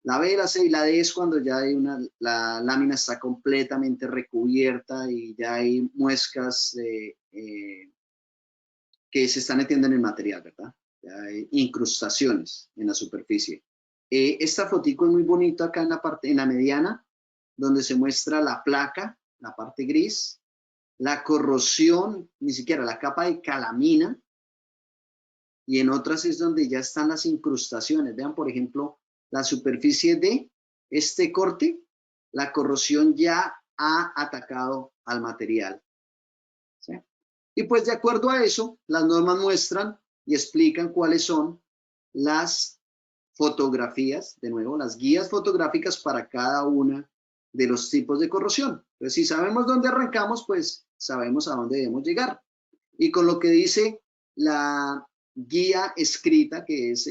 La B, la C y la D es cuando ya hay la lámina está completamente recubierta y ya hay muescas que se están metiendo en el material, ¿verdad? Ya hay incrustaciones en la superficie. Esta fotico es muy bonita acá en la mediana, donde se muestra la placa, la parte gris, la corrosión, ni siquiera la capa de calamina, y en otras es donde ya están las incrustaciones. Vean, por ejemplo, la superficie de este corte, la corrosión ya ha atacado al material, ¿sí? Y pues de acuerdo a eso, las normas muestran y explican cuáles son las fotografías, de nuevo, las guías fotográficas para cada una de los tipos de corrosión. Entonces, si sabemos dónde arrancamos, pues sabemos a dónde debemos llegar. Y con lo que dice la guía escrita, que es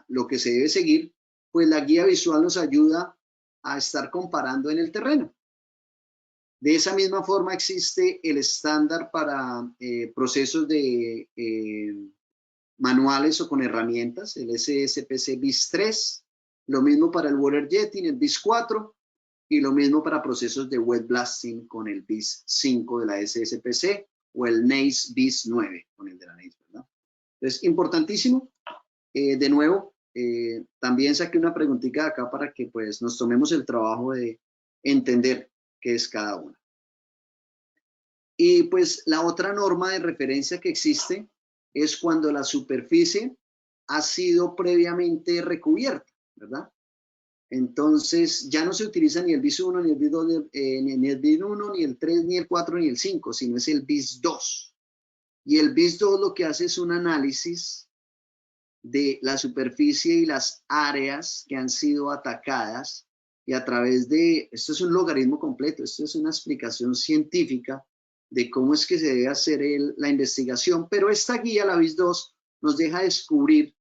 lo que se debe seguir, pues la guía visual nos ayuda a estar comparando en el terreno. De esa misma forma existe el estándar para procesos de manuales o con herramientas, el SSPC BIS 3, lo mismo para el water jetting, el BIS 4, y lo mismo para procesos de wet blasting con el BIS 5 de la SSPC o el NEIS BIS 9 con el de la NEIS, ¿verdad? Entonces, importantísimo. De nuevo, también saqué una preguntita acá para que pues nos tomemos el trabajo de entender qué es cada una. Y pues la otra norma de referencia que existe es cuando la superficie ha sido previamente recubierta, ¿verdad? Entonces ya no se utiliza ni el BIS 1, ni el BIS 2, ni el BIS 1, ni el 3, ni el 4, ni el 5, sino es el BIS 2. Y el BIS 2 lo que hace es un análisis de la superficie y las áreas que han sido atacadas, y a través de, esto es un logaritmo completo, esto es una explicación científica de cómo es que se debe hacer la investigación, pero esta guía, la BIS 2, nos deja descubrir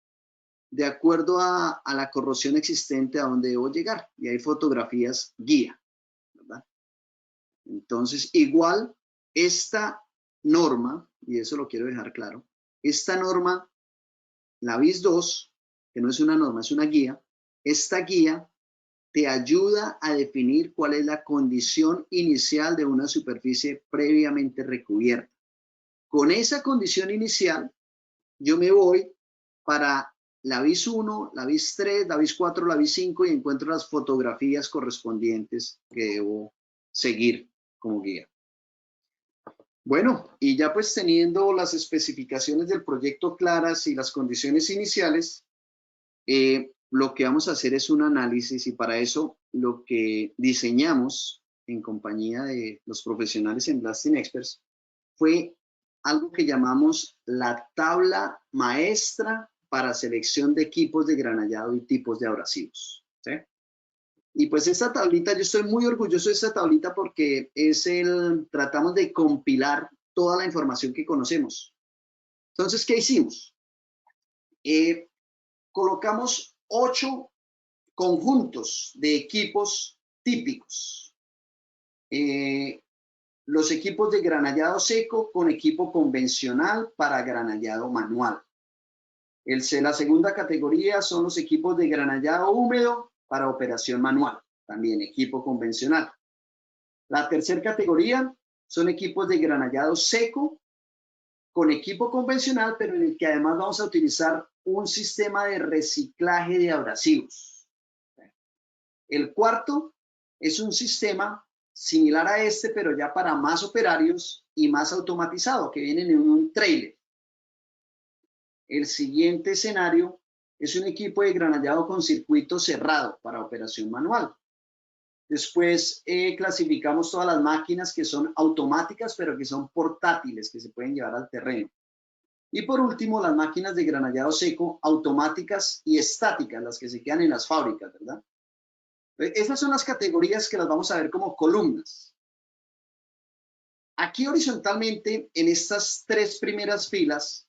de acuerdo a la corrosión existente a dónde debo llegar, y hay fotografías guía, ¿verdad? Entonces, igual, esta norma, y eso lo quiero dejar claro, esta norma, la BIS 2, que no es una norma, es una guía, esta guía te ayuda a definir cuál es la condición inicial de una superficie previamente recubierta. Con esa condición inicial, yo me voy para la BIS 1, la BIS 3, la BIS 4, la BIS 5 y encuentro las fotografías correspondientes que debo seguir como guía. Bueno, y ya pues teniendo las especificaciones del proyecto claras y las condiciones iniciales, lo que vamos a hacer es un análisis y para eso lo que diseñamos en compañía de los profesionales en Blasting Experts fue algo que llamamos la tabla maestra para selección de equipos de granallado y tipos de abrasivos, ¿sí? Y pues esta tablita, yo estoy muy orgulloso de esta tablita porque tratamos de compilar toda la información que conocemos. Entonces, ¿qué hicimos? Colocamos 8 conjuntos de equipos típicos. Los equipos de granallado seco con equipo convencional para granallado manual. La segunda categoría son los equipos de granallado húmedo para operación manual, también equipo convencional. La tercera categoría son equipos de granallado seco con equipo convencional, pero en el que además vamos a utilizar un sistema de reciclaje de abrasivos. El cuarto es un sistema similar a este, pero ya para más operarios y más automatizado, que vienen en un trailer. El siguiente escenario es un equipo de granallado con circuito cerrado para operación manual. Después clasificamos todas las máquinas que son automáticas, pero que son portátiles, que se pueden llevar al terreno. Y por último, las máquinas de granallado seco, automáticas y estáticas, las que se quedan en las fábricas, ¿verdad? Esas son las categorías que las vamos a ver como columnas. Aquí horizontalmente, en estas 3 primeras filas,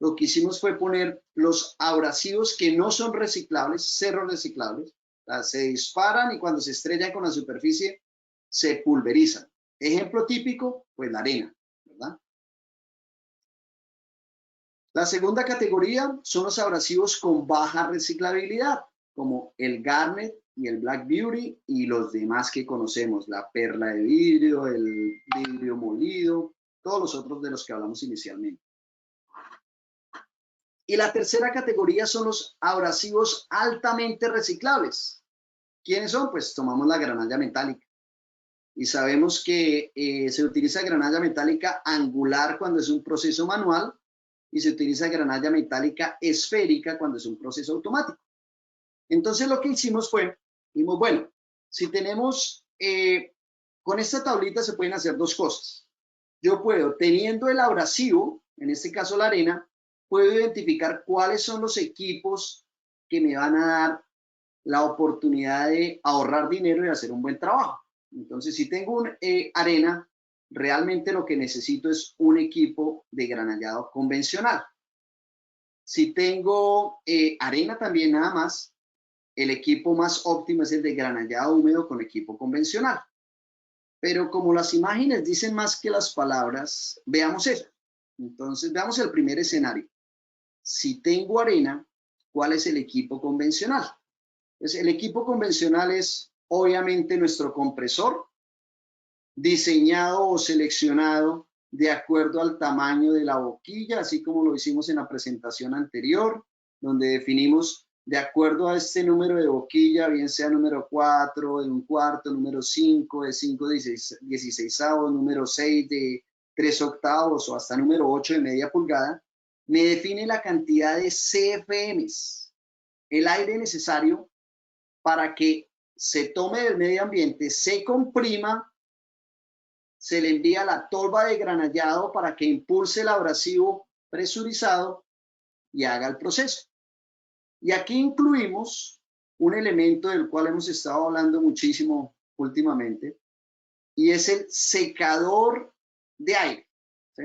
lo que hicimos fue poner los abrasivos que no son reciclables, cero reciclables. O sea, se disparan y cuando se estrellan con la superficie, se pulverizan. Ejemplo típico, pues la arena, ¿verdad? La segunda categoría son los abrasivos con baja reciclabilidad, como el Garnet y el Black Beauty y los demás que conocemos, la perla de vidrio, el vidrio molido, todos los otros de los que hablamos inicialmente. Y la tercera categoría son los abrasivos altamente reciclables. ¿Quiénes son? Pues tomamos la granalla metálica. Y sabemos que se utiliza granalla metálica angular cuando es un proceso manual y se utiliza granalla metálica esférica cuando es un proceso automático. Entonces lo que hicimos fue, dijimos, bueno, si tenemos, con esta tablita se pueden hacer 2 cosas. Yo puedo, teniendo el abrasivo, en este caso la arena, puedo identificar cuáles son los equipos que me van a dar la oportunidad de ahorrar dinero y hacer un buen trabajo. Entonces, si tengo arena, realmente lo que necesito es un equipo de granallado convencional. Si tengo arena también nada más, el equipo más óptimo es el de granallado húmedo con equipo convencional. Pero como las imágenes dicen más que las palabras, veamos eso. Entonces, veamos el primer escenario. Si tengo arena, ¿cuál es el equipo convencional? Pues el equipo convencional es obviamente nuestro compresor, diseñado o seleccionado de acuerdo al tamaño de la boquilla, así como lo hicimos en la presentación anterior, donde definimos de acuerdo a este número de boquilla, bien sea número 4 de un cuarto, número 5 de 5 16avos, número 6 de 3 octavos o hasta número 8 de media pulgada, me define la cantidad de CFMs, el aire necesario para que se tome del medio ambiente, se comprima, se le envía la tolva de granallado para que impulse el abrasivo presurizado y haga el proceso. Y aquí incluimos un elemento del cual hemos estado hablando muchísimo últimamente, y es el secador de aire, ¿sí?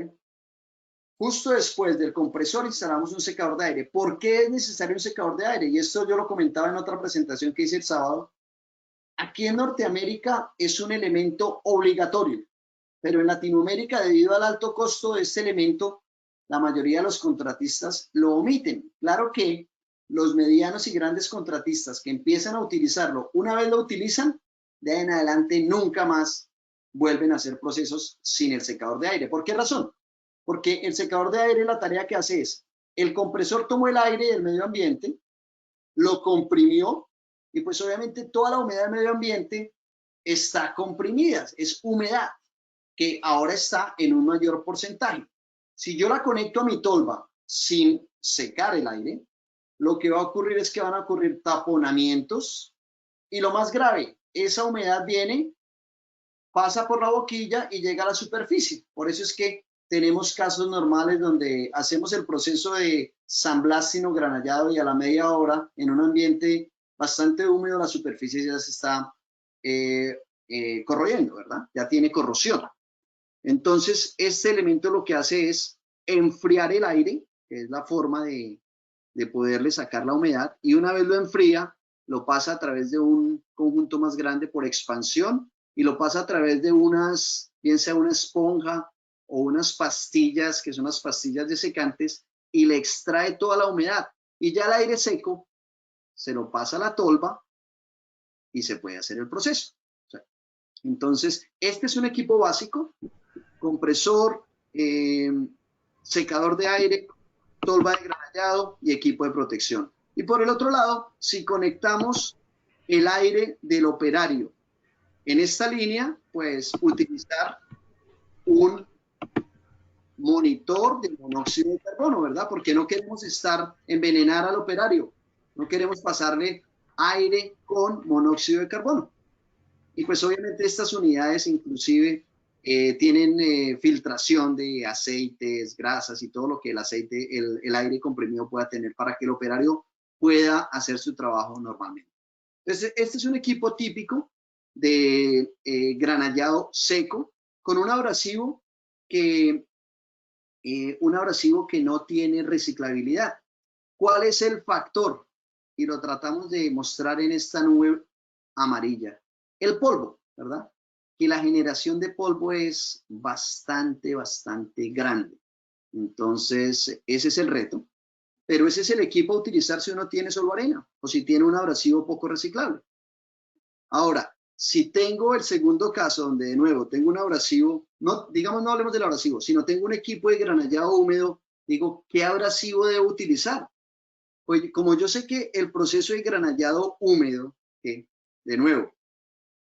Justo después del compresor instalamos un secador de aire. ¿Por qué es necesario un secador de aire? Y esto yo lo comentaba en otra presentación que hice el sábado. Aquí en Norteamérica es un elemento obligatorio, pero en Latinoamérica, debido al alto costo de este elemento, la mayoría de los contratistas lo omiten. Claro que los medianos y grandes contratistas que empiezan a utilizarlo, una vez lo utilizan, de ahí en adelante nunca más vuelven a hacer procesos sin el secador de aire. ¿Por qué razón? Porque el secador de aire, la tarea que hace es, el compresor tomó el aire del medio ambiente, lo comprimió y pues obviamente toda la humedad del medio ambiente está comprimida, es humedad que ahora está en un mayor porcentaje. Si yo la conecto a mi tolva sin secar el aire, lo que va a ocurrir es que van a ocurrir taponamientos y lo más grave, esa humedad viene, pasa por la boquilla y llega a la superficie. Por eso es que tenemos casos normales donde hacemos el proceso de sandblasting o granallado y a la media hora en un ambiente bastante húmedo la superficie ya se está corroyendo, ¿verdad? Ya tiene corrosión. Entonces, este elemento lo que hace es enfriar el aire, que es la forma de poderle sacar la humedad, y una vez lo enfría, lo pasa a través de un conjunto más grande por expansión y lo pasa a través de unas, bien sea una esponja o unas pastillas, que son las pastillas desecantes, y le extrae toda la humedad. Y ya el aire seco se lo pasa a la tolva y se puede hacer el proceso. O sea, entonces, este es un equipo básico, compresor, secador de aire, tolva de granallado y equipo de protección. Y por el otro lado, si conectamos el aire del operario en esta línea, pues utilizar un monitor de monóxido de carbono, ¿verdad? Porque no queremos envenenar al operario, no queremos pasarle aire con monóxido de carbono. Y pues obviamente estas unidades inclusive tienen filtración de aceites, grasas y todo lo que el aceite, el aire comprimido pueda tener para que el operario pueda hacer su trabajo normalmente. Entonces, este es un equipo típico de granallado seco con un abrasivo que no tiene reciclabilidad. ¿Cuál es el factor? Y lo tratamos de mostrar en esta nube amarilla. El polvo, ¿verdad? Que la generación de polvo es bastante grande. Entonces, ese es el reto. Pero ese es el equipo a utilizar si uno tiene solo arena o si tiene un abrasivo poco reciclable. Ahora, si tengo el segundo caso donde de nuevo tengo un abrasivo, no, digamos no hablemos del abrasivo, sino tengo un equipo de granallado húmedo, digo, ¿qué abrasivo debo utilizar? Pues como yo sé que el proceso de granallado húmedo, que de nuevo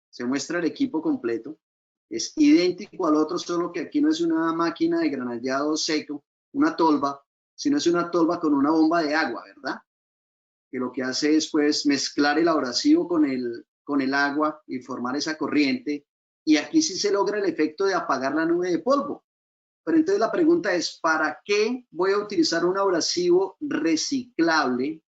se muestra el equipo completo, es idéntico al otro, solo que aquí no es una máquina de granallado seco, una tolva, sino es una tolva con una bomba de agua, ¿verdad? Que lo que hace es pues mezclar el abrasivo con el agua y formar esa corriente. Y aquí sí se logra el efecto de apagar la nube de polvo. Pero entonces la pregunta es, ¿para qué voy a utilizar un abrasivo reciclable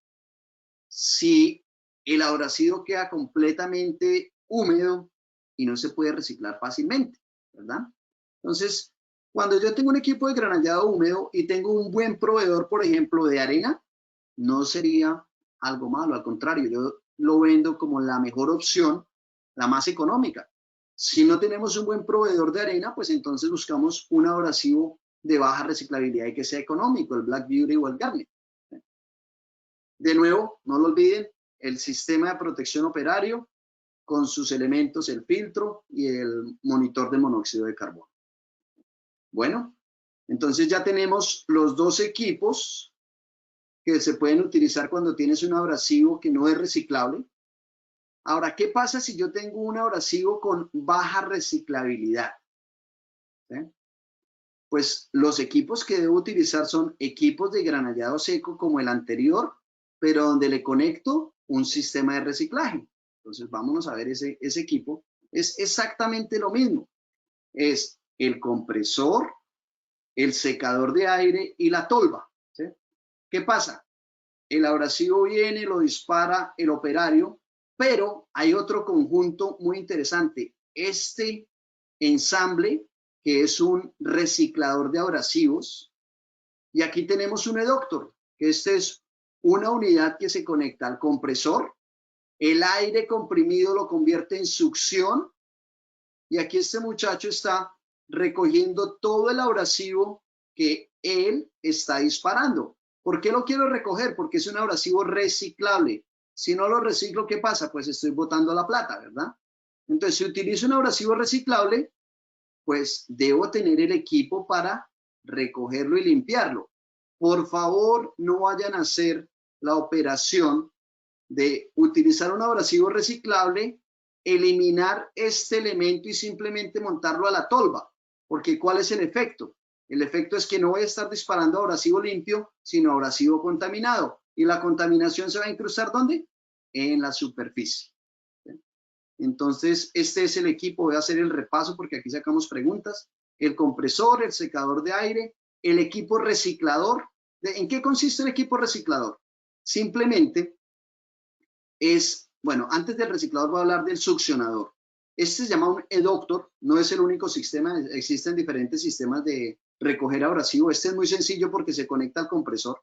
si el abrasivo queda completamente húmedo y no se puede reciclar fácilmente, ¿verdad? Entonces, cuando yo tengo un equipo de granallado húmedo y tengo un buen proveedor, por ejemplo, de arena, no sería algo malo, al contrario, yo lo vendo como la mejor opción, la más económica. Si no tenemos un buen proveedor de arena, pues entonces buscamos un abrasivo de baja reciclabilidad y que sea económico, el Black Beauty o el Garnet. De nuevo, no lo olviden, el sistema de protección operario con sus elementos, el filtro y el monitor de monóxido de carbono. Bueno, entonces ya tenemos los dos equipos que se pueden utilizar cuando tienes un abrasivo que no es reciclable. Ahora, ¿qué pasa si yo tengo un abrasivo con baja reciclabilidad? ¿Sí? Pues los equipos que debo utilizar son equipos de granallado seco como el anterior, pero donde le conecto un sistema de reciclaje. Entonces, vámonos a ver ese equipo. Es exactamente lo mismo. Es el compresor, el secador de aire y la tolva. ¿Sí? ¿Qué pasa? El abrasivo viene, lo dispara el operario, pero hay otro conjunto muy interesante. Este ensamble, que es un reciclador de abrasivos, y aquí tenemos un e-doctor, que este es una unidad que se conecta al compresor, el aire comprimido lo convierte en succión, y aquí este muchacho está recogiendo todo el abrasivo que él está disparando. ¿Por qué lo quiero recoger? Porque es un abrasivo reciclable. Si no lo reciclo, ¿qué pasa? Pues estoy botando la plata, ¿verdad? Entonces, si utilizo un abrasivo reciclable, pues debo tener el equipo para recogerlo y limpiarlo. Por favor, no vayan a hacer la operación de utilizar un abrasivo reciclable, eliminar este elemento y simplemente montarlo a la tolva. Porque ¿cuál es el efecto? El efecto es que no voy a estar disparando abrasivo limpio, sino abrasivo contaminado. ¿Y la contaminación se va a incrustar dónde? En la superficie. Entonces, este es el equipo. Voy a hacer el repaso porque aquí sacamos preguntas. El compresor, el secador de aire, el equipo reciclador. ¿En qué consiste el equipo reciclador? Simplemente es, bueno, antes del reciclador voy a hablar del succionador. Este se llama un eductor, no es el único sistema, existen diferentes sistemas de recoger abrasivo. Este es muy sencillo porque se conecta al compresor.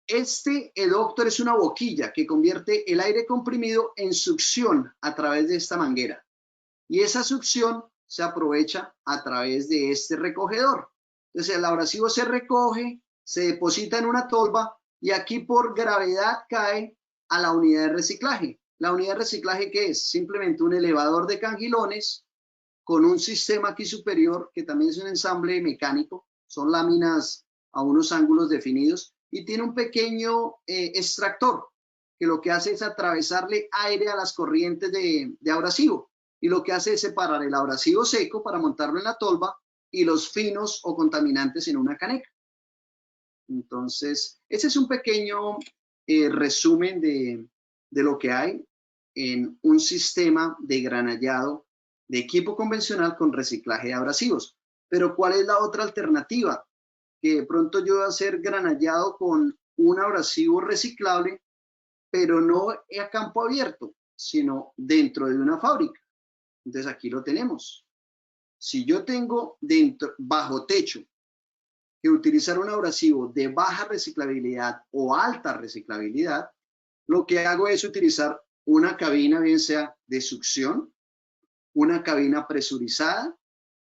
Este eductor es una boquilla que convierte el aire comprimido en succión a través de esta manguera. Y esa succión se aprovecha a través de este recogedor. Entonces el abrasivo se recoge, se deposita en una tolva y aquí por gravedad cae a la unidad de reciclaje. La unidad de reciclaje, ¿qué es? Simplemente un elevador de cangilones con un sistema aquí superior que también es un ensamble mecánico. Son láminas a unos ángulos definidos y tiene un pequeño extractor que lo que hace es atravesarle aire a las corrientes de abrasivo y lo que hace es separar el abrasivo seco para montarlo en la tolva y los finos o contaminantes en una caneca. Entonces, ese es un pequeño resumen de lo que hay en un sistema de granallado de equipo convencional con reciclaje de abrasivos. Pero ¿cuál es la otra alternativa? Que de pronto yo voy a hacer granallado con un abrasivo reciclable, pero no a campo abierto, sino dentro de una fábrica. Entonces aquí lo tenemos. Si yo tengo dentro, bajo techo, que utilizar un abrasivo de baja reciclabilidad o alta reciclabilidad, lo que hago es utilizar una cabina, bien sea de succión, una cabina presurizada,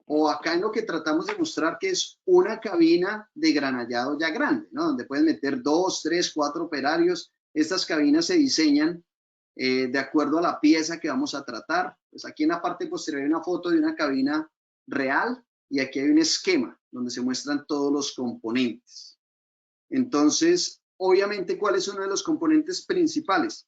o acá en lo que tratamos de mostrar que es una cabina de granallado ya grande, ¿no? Donde pueden meter 2, 3, 4 operarios. Estas cabinas se diseñan de acuerdo a la pieza que vamos a tratar. Pues aquí en la parte posterior hay una foto de una cabina real y aquí hay un esquema donde se muestran todos los componentes. Entonces, obviamente, ¿cuál es uno de los componentes principales?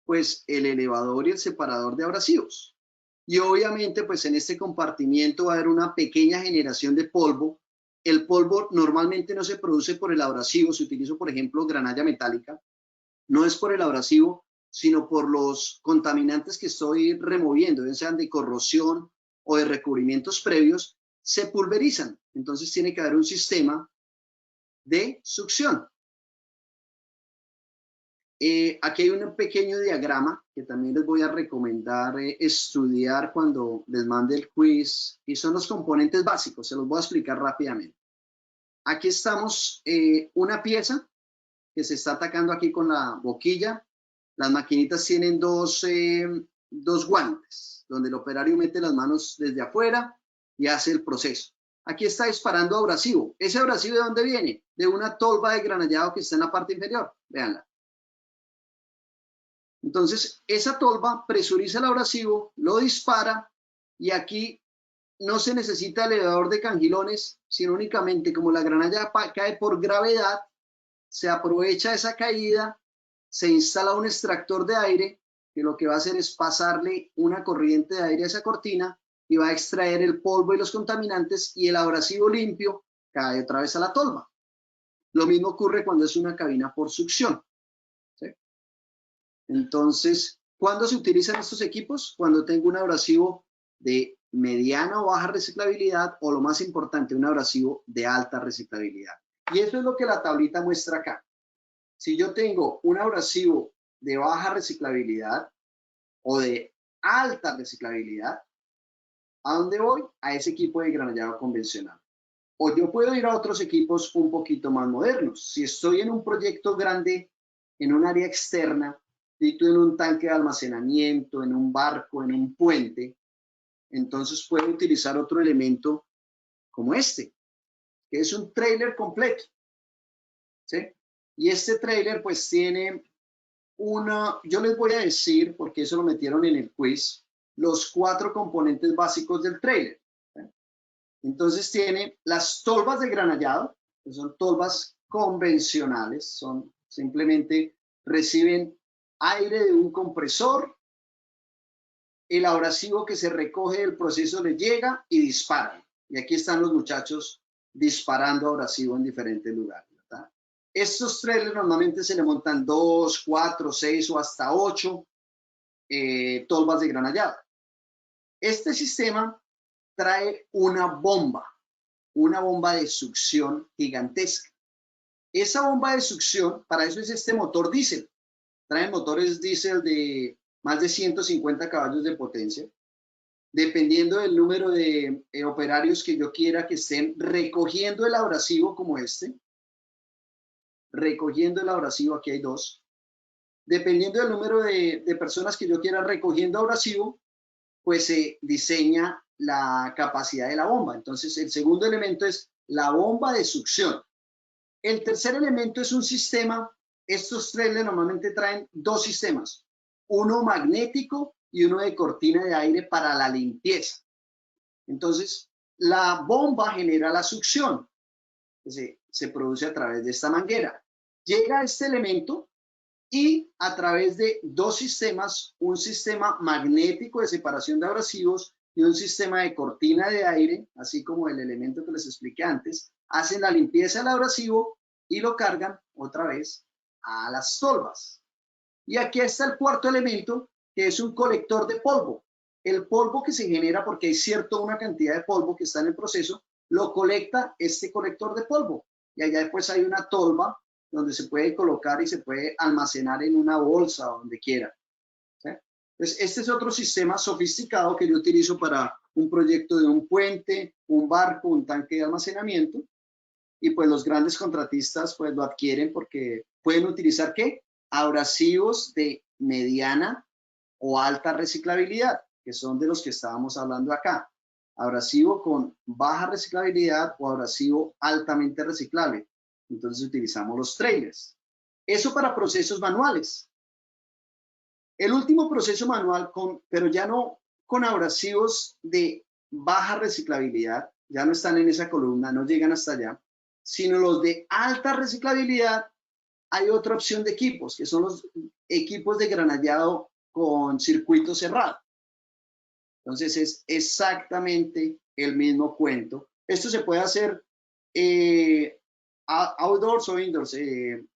Pues el elevador y el separador de abrasivos. Y obviamente, pues en este compartimiento va a haber una pequeña generación de polvo. El polvo normalmente no se produce por el abrasivo. Si utilizo, por ejemplo, granalla metálica, no es por el abrasivo, sino por los contaminantes que estoy removiendo, ya sean de corrosión o de recubrimientos previos, se pulverizan. Entonces tiene que haber un sistema de succión. Aquí hay un pequeño diagrama que también les voy a recomendar estudiar cuando les mande el quiz y son los componentes básicos, se los voy a explicar rápidamente. Aquí estamos, una pieza que se está atacando aquí con la boquilla. Las maquinitas tienen dos guantes, donde el operario mete las manos desde afuera y hace el proceso. Aquí está disparando abrasivo. ¿Ese abrasivo de dónde viene? De una tolva de granallado que está en la parte inferior. Véanla. Entonces, esa tolva presuriza el abrasivo, lo dispara y aquí no se necesita elevador de cangilones, sino únicamente como la granalla cae por gravedad, se aprovecha esa caída, se instala un extractor de aire que lo que va a hacer es pasarle una corriente de aire a esa cortina y va a extraer el polvo y los contaminantes y el abrasivo limpio cae otra vez a la tolva. Lo mismo ocurre cuando es una cabina por succión. ¿Sí? Entonces, ¿cuándo se utilizan estos equipos? Cuando tengo un abrasivo de mediana o baja reciclabilidad o lo más importante, un abrasivo de alta reciclabilidad. Y eso es lo que la tablita muestra acá. Si yo tengo un abrasivo de baja reciclabilidad o de alta reciclabilidad, ¿a dónde voy? A ese equipo de granallado convencional. O yo puedo ir a otros equipos un poquito más modernos. Si estoy en un proyecto grande, en un área externa, en un tanque de almacenamiento, en un barco, en un puente, entonces puedo utilizar otro elemento como este, que es un trailer completo. ¿sí? Y este trailer pues tiene yo les voy a decir, porque eso lo metieron en el quiz, los 4 componentes básicos del trailer. ¿Sí? Entonces tiene las tolvas de granallado, que son tolvas convencionales, son simplemente reciben aire de un compresor, el abrasivo que se recoge del proceso les llega y disparan. Y aquí están los muchachos disparando abrasivo en diferentes lugares. ¿Verdad? Estos trailers normalmente se le montan 2, 4, 6 o hasta 8 tolvas de granallado. Este sistema trae una bomba de succión gigantesca. Esa bomba de succión, para eso es este motor diésel. Traen motores diésel de más de 150 caballos de potencia. Dependiendo del número de operarios que yo quiera que estén recogiendo el abrasivo como este, recogiendo el abrasivo, aquí hay 2, dependiendo del número de personas que yo quiera recogiendo abrasivo, pues se diseña la capacidad de la bomba. Entonces, el segundo elemento es la bomba de succión. El tercer elemento es un sistema, estos trailers normalmente traen 2 sistemas, uno magnético y uno de cortina de aire para la limpieza. Entonces, la bomba genera la succión, que se produce a través de esta manguera. Llega a este elemento y a través de 2 sistemas, un sistema magnético de separación de abrasivos y un sistema de cortina de aire, así como el elemento que les expliqué antes, hacen la limpieza del abrasivo y lo cargan otra vez a las tolvas. Y aquí está el cuarto elemento, que es un colector de polvo. El polvo que se genera porque hay una cantidad de polvo que está en el proceso, lo colecta este colector de polvo. Y allá después hay una tolva donde se puede colocar y se puede almacenar en una bolsa o donde quiera. ¿Sí? Entonces, este es otro sistema sofisticado que yo utilizo para un proyecto de un puente, un barco, un tanque de almacenamiento. Y pues los grandes contratistas pues lo adquieren porque pueden utilizar ¿qué? Abrasivos de mediana o alta reciclabilidad, que son de los que estábamos hablando acá. Abrasivo con baja reciclabilidad o abrasivo altamente reciclable. Entonces utilizamos los trailers. Eso para procesos manuales. El último proceso manual, pero ya no con abrasivos de baja reciclabilidad, ya no están en esa columna, no llegan hasta allá, sino los de alta reciclabilidad. Hay otra opción de equipos, que son los equipos de granallado con circuito cerrado. Entonces es exactamente el mismo cuento. Esto se puede hacer outdoors o indoors,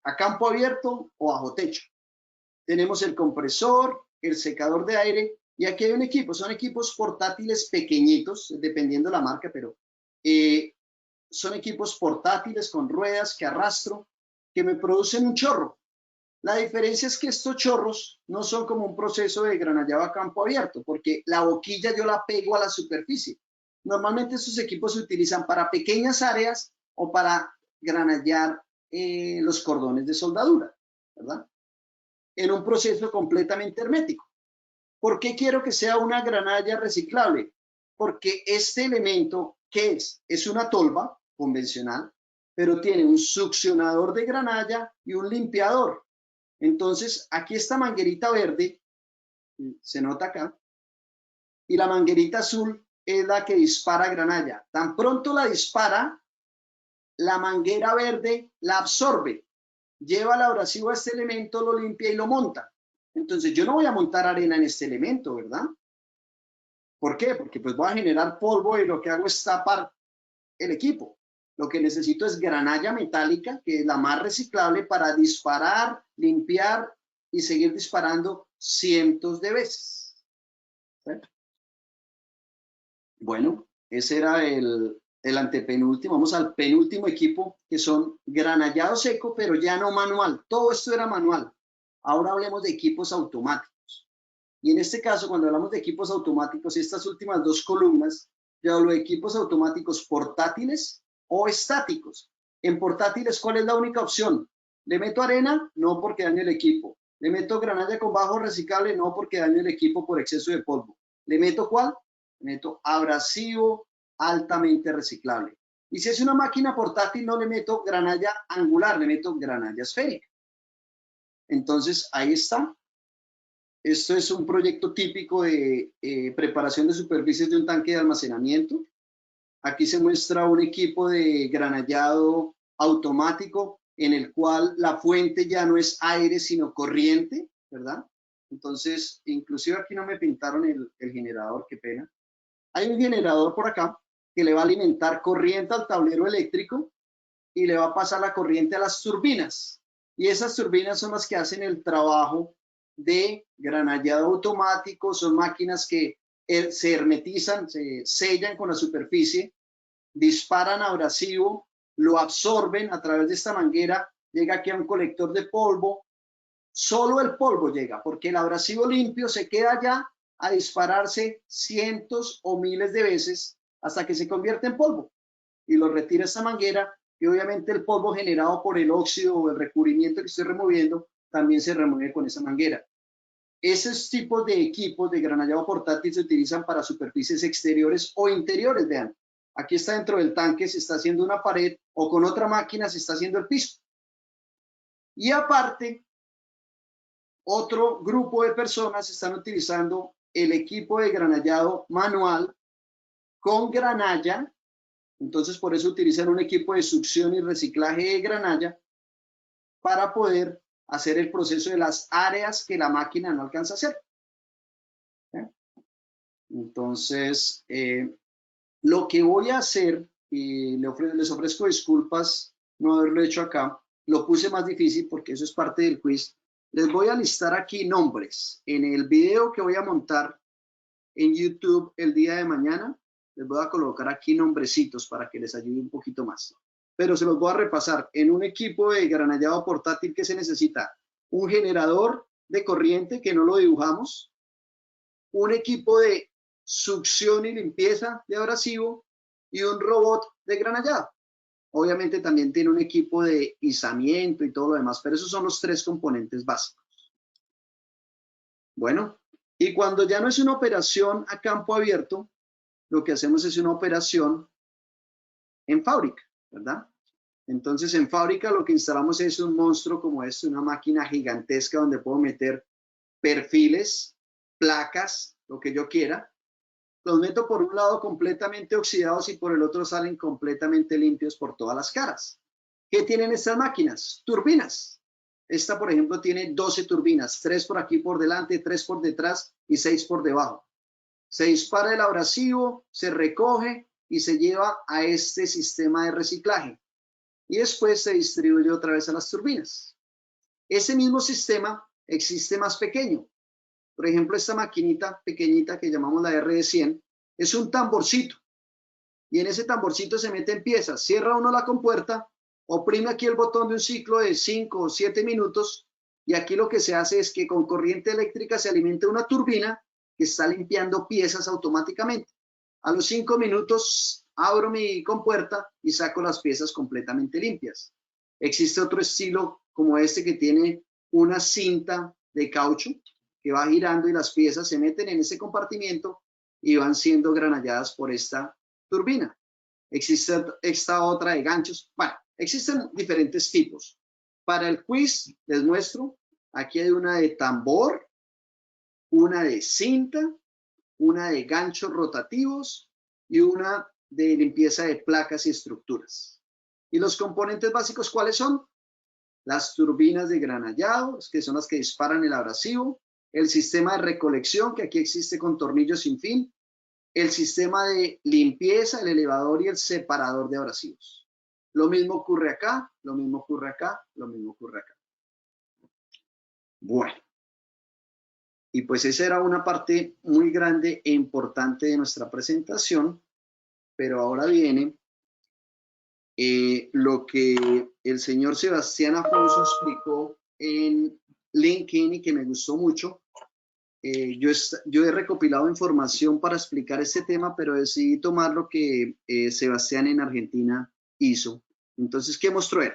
a campo abierto o bajo techo. Tenemos el compresor, el secador de aire y aquí hay un equipo. Son equipos portátiles pequeñitos, dependiendo de la marca, pero son equipos portátiles con ruedas que arrastro, que me producen un chorro. La diferencia es que estos chorros no son como un proceso de granallado a campo abierto, porque la boquilla yo la pego a la superficie. Normalmente estos equipos se utilizan para pequeñas áreas o para granallar los cordones de soldadura, ¿verdad? En un proceso completamente hermético. ¿Por qué quiero que sea una granalla reciclable? Porque este elemento, ¿qué es? Es una tolva convencional, pero tiene un succionador de granalla y un limpiador. Entonces, aquí esta manguerita verde, se nota acá, y la manguerita azul es la que dispara granalla. Tan pronto la dispara, la manguera verde la absorbe, lleva el abrasivo a este elemento, lo limpia y lo monta. Entonces, yo no voy a montar arena en este elemento, ¿verdad? ¿Por qué? Porque pues voy a generar polvo y lo que hago es tapar el equipo. Lo que necesito es granalla metálica, que es la más reciclable para disparar, limpiar y seguir disparando cientos de veces. ¿Sí? Bueno, ese era el antepenúltimo. Vamos al penúltimo equipo, que son granallado seco, pero ya no manual. Todo esto era manual. Ahora hablemos de equipos automáticos. Y en este caso, cuando hablamos de equipos automáticos, estas últimas 2 columnas, yo hablo de equipos automáticos portátiles o estáticos. En portátiles, ¿cuál es la única opción? ¿Le meto arena? No, porque daño el equipo. ¿Le meto granalla con bajo reciclable? No, porque daño el equipo por exceso de polvo. ¿Le meto cuál? Le meto abrasivo altamente reciclable. Y si es una máquina portátil, no le meto granalla angular, le meto granalla esférica. Entonces, ahí está. Esto es un proyecto típico de preparación de superficies de un tanque de almacenamiento. Aquí se muestra un equipo de granallado automático en el cual la fuente ya no es aire, sino corriente, ¿verdad? Entonces, inclusive aquí no me pintaron el generador, qué pena. Hay un generador por acá que le va a alimentar corriente al tablero eléctrico y le va a pasar la corriente a las turbinas. Y esas turbinas son las que hacen el trabajo de granallado automático, son máquinas que se hermetizan, se sellan con la superficie, disparan abrasivo, lo absorben a través de esta manguera, llega aquí a un colector de polvo, solo el polvo llega, porque el abrasivo limpio se queda allá a dispararse cientos o miles de veces hasta que se convierte en polvo y lo retira esta manguera y obviamente el polvo generado por el óxido o el recubrimiento que estoy removiendo también se remueve con esa manguera. Esos tipos de equipos de granallado portátil se utilizan para superficies exteriores o interiores. Vean, aquí está dentro del tanque, se está haciendo una pared o con otra máquina se está haciendo el piso. Y aparte, otro grupo de personas están utilizando el equipo de granallado manual con granalla. Entonces, por eso utilizan un equipo de succión y reciclaje de granalla para poder hacer el proceso de las áreas que la máquina no alcanza a hacer. Entonces, lo que voy a hacer, y les ofrezco disculpas no haberlo hecho acá, lo puse más difícil porque eso es parte del quiz. Les voy a listar aquí nombres. En el video que voy a montar en YouTube el día de mañana, les voy a colocar aquí nombrecitos para que les ayude un poquito más. Pero se los voy a repasar. En un equipo de granallado portátil, ¿qué se necesita? Un generador de corriente, que no lo dibujamos. Un equipo de succión y limpieza de abrasivo y un robot de granallado. Obviamente también tiene un equipo de izamiento y todo lo demás, pero esos son los tres componentes básicos. Bueno, y cuando ya no es una operación a campo abierto, lo que hacemos es una operación en fábrica, ¿verdad? Entonces, en fábrica lo que instalamos es un monstruo como este, una máquina gigantesca donde puedo meter perfiles, placas, lo que yo quiera. Los meto por un lado completamente oxidados y por el otro salen completamente limpios por todas las caras. ¿Qué tienen estas máquinas? Turbinas. Esta, por ejemplo, tiene 12 turbinas, 3 por aquí por delante, 3 por detrás y 6 por debajo. Se dispara el abrasivo, se recoge y se lleva a este sistema de reciclaje. Y después se distribuye otra vez a las turbinas. Ese mismo sistema existe más pequeño. Por ejemplo, esta maquinita pequeñita que llamamos la RD100 es un tamborcito. Y en ese tamborcito se meten piezas. Cierra uno la compuerta, oprime aquí el botón de un ciclo de 5 o 7 minutos y aquí lo que se hace es que con corriente eléctrica se alimenta una turbina que está limpiando piezas automáticamente. A los 5 minutos abro mi compuerta y saco las piezas completamente limpias. Existe otro estilo como este que tiene una cinta de caucho que va girando y las piezas se meten en ese compartimiento y van siendo granalladas por esta turbina. Existe esta otra de ganchos. Bueno, existen diferentes tipos. Para el quiz les muestro, aquí hay una de tambor, una de cinta, una de ganchos rotativos y una de limpieza de placas y estructuras. ¿Y los componentes básicos cuáles son? Las turbinas de granallado, que son las que disparan el abrasivo, el sistema de recolección, que aquí existe con tornillos sin fin, el sistema de limpieza, el elevador y el separador de abrasivos. Lo mismo ocurre acá, lo mismo ocurre acá, lo mismo ocurre acá. Bueno. Y pues esa era una parte muy grande e importante de nuestra presentación, pero ahora viene lo que el señor Sebastián Afonso explicó en LinkedIn y que me gustó mucho. Yo he recopilado información para explicar este tema, pero decidí tomar lo que Sebastián en Argentina hizo. Entonces, ¿qué mostró él?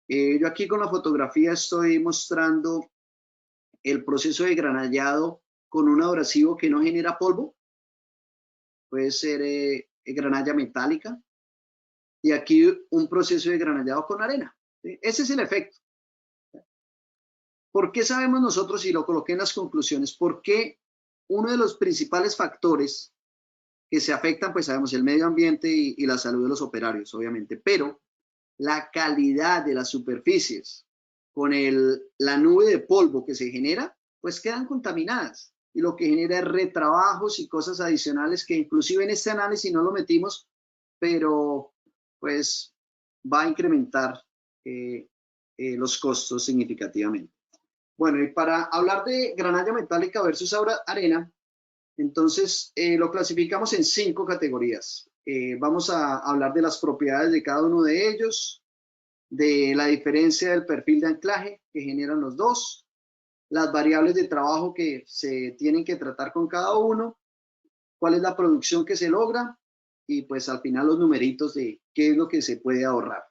Yo aquí con la fotografía estoy mostrando el proceso de granallado con un abrasivo que no genera polvo. Puede ser granalla metálica. y aquí un proceso de granallado con arena. ¿Sí? Ese es el efecto. ¿Por qué sabemos nosotros, y lo coloqué en las conclusiones, por qué uno de los principales factores que se afectan, pues sabemos, el medio ambiente y la salud de los operarios, obviamente, pero la calidad de las superficies con la nube de polvo que se genera, pues quedan contaminadas y lo que genera es retrabajos y cosas adicionales que inclusive en este análisis no lo metimos, pero pues va a incrementar los costos significativamente. Bueno, y para hablar de granalla metálica versus arena, entonces lo clasificamos en 5 categorías. Vamos a hablar de las propiedades de cada uno de ellos, de la diferencia del perfil de anclaje que generan los dos, las variables de trabajo que se tienen que tratar con cada uno, cuál es la producción que se logra y pues al final los numeritos de qué es lo que se puede ahorrar.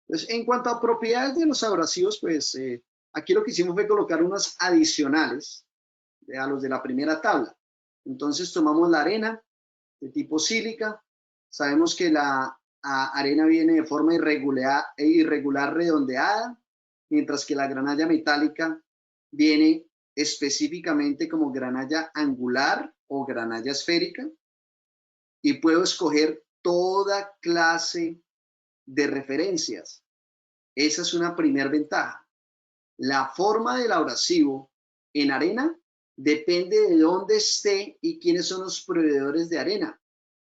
Entonces, en cuanto a propiedades de los abrasivos, pues aquí lo que hicimos fue colocar unas adicionales a los de la primera tabla. Entonces tomamos la arena de tipo sílica, sabemos que la arena viene de forma irregular redondeada, mientras que la granalla metálica viene específicamente como granalla angular o granalla esférica, y puedo escoger toda clase de referencias. Esa es una primera ventaja. La forma del abrasivo en arena depende de dónde esté y quiénes son los proveedores de arena.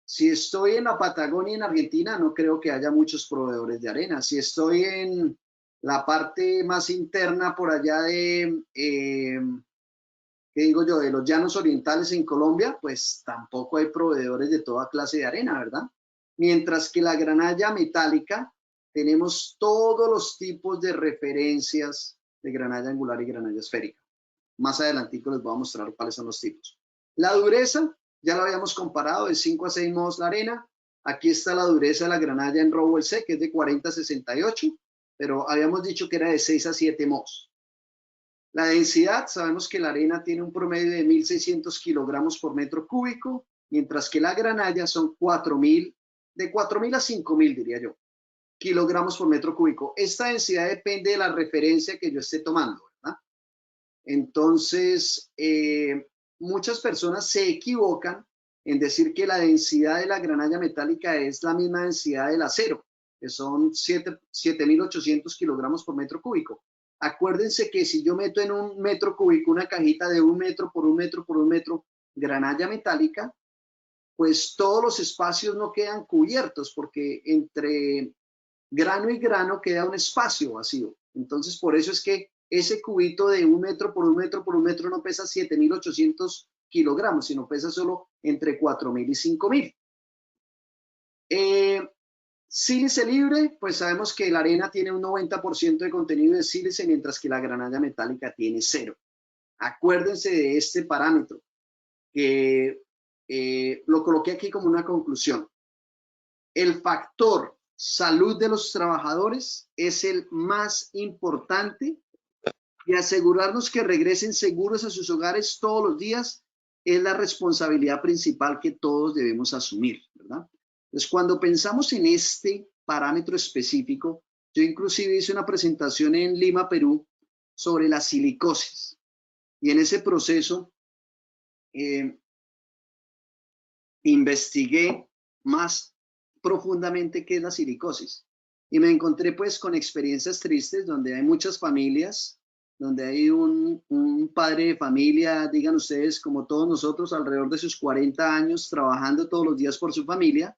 Si estoy en la Patagonia, en Argentina, no creo que haya muchos proveedores de arena. Si estoy en la parte más interna por allá de, ¿qué digo yo?, de los llanos orientales en Colombia, pues tampoco hay proveedores de toda clase de arena, ¿verdad? Mientras que la granalla metálica, tenemos todos los tipos de referencias de granalla angular y granalla esférica. Más adelantico les voy a mostrar cuáles son los tipos. La dureza, ya lo habíamos comparado, de 5 a 6 modos la arena. Aquí está la dureza de la granalla en Rowell C, que es de 40 a 68, pero habíamos dicho que era de 6 a 7 modos. La densidad, sabemos que la arena tiene un promedio de 1.600 kilogramos por metro cúbico, mientras que la granalla son 4.000, de 4.000 a 5.000, diría yo, kilogramos por metro cúbico. Esta densidad depende de la referencia que yo esté tomando, ¿verdad? Entonces, muchas personas se equivocan en decir que la densidad de la granalla metálica es la misma densidad del acero, que son 7.800 kilogramos por metro cúbico. Acuérdense que si yo meto en un metro cúbico una cajita de 1 metro por 1 metro por 1 metro granalla metálica, pues todos los espacios no quedan cubiertos porque entre grano y grano queda un espacio vacío. Entonces, por eso es que ese cubito de 1 metro por 1 metro por 1 metro no pesa 7.800 kilogramos, sino pesa solo entre 4.000 y 5.000. Sílice libre, pues sabemos que la arena tiene un 90% de contenido de sílice, mientras que la granalla metálica tiene 0. Acuérdense de este parámetro, que lo coloqué aquí como una conclusión. El factor salud de los trabajadores es el más importante, y asegurarnos que regresen seguros a sus hogares todos los días es la responsabilidad principal que todos debemos asumir, ¿verdad? Entonces, cuando pensamos en este parámetro específico, yo inclusive hice una presentación en Lima, Perú, sobre la silicosis, y en ese proceso investigué más profundamente qué es la silicosis, y me encontré pues con experiencias tristes donde hay muchas familias, donde hay un padre de familia, digan ustedes, como todos nosotros, alrededor de sus 40 años, trabajando todos los días por su familia,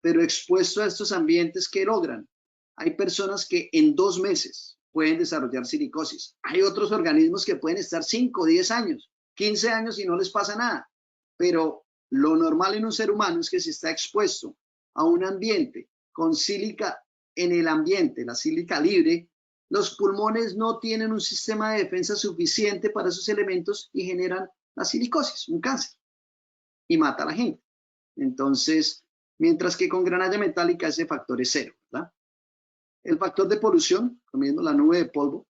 pero expuesto a estos ambientes que logran. Hay personas que en 2 meses pueden desarrollar silicosis. Hay otros organismos que pueden estar 5, 10 años, 15 años y no les pasa nada. Pero lo normal en un ser humano es que si está expuesto a un ambiente con sílica en el ambiente, la sílica libre, los pulmones no tienen un sistema de defensa suficiente para esos elementos y generan la silicosis, un cáncer, y mata a la gente. Entonces, mientras que con granalla metálica ese factor es 0, ¿verdad? El factor de polución, comiendo la nube de polvo,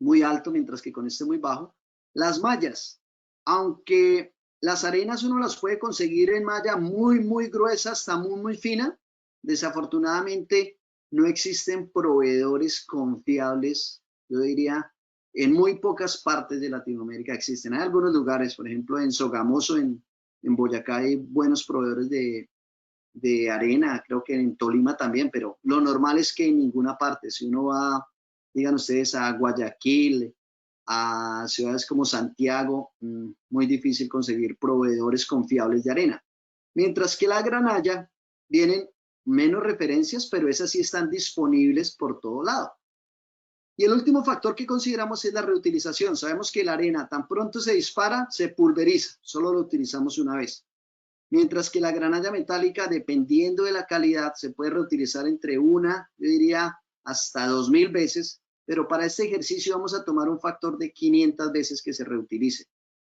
muy alto, mientras que con este muy bajo. Las mallas, aunque las arenas uno las puede conseguir en malla muy, muy gruesa hasta muy, muy fina, desafortunadamente no existen proveedores confiables, yo diría, en muy pocas partes de Latinoamérica existen. Hay algunos lugares, por ejemplo, en Sogamoso, en Boyacá, hay buenos proveedores de arena, creo que en Tolima también, pero lo normal es que en ninguna parte, si uno va, digan ustedes, a Guayaquil, a ciudades como Santiago, muy difícil conseguir proveedores confiables de arena. Mientras que la granalla, vienen menos referencias, pero esas sí están disponibles por todo lado. Y el último factor que consideramos es la reutilización. Sabemos que la arena tan pronto se dispara, se pulveriza, solo lo utilizamos una vez. Mientras que la granalla metálica, dependiendo de la calidad, se puede reutilizar entre una, yo diría, hasta 2000 veces, pero para este ejercicio vamos a tomar un factor de 500 veces que se reutilice.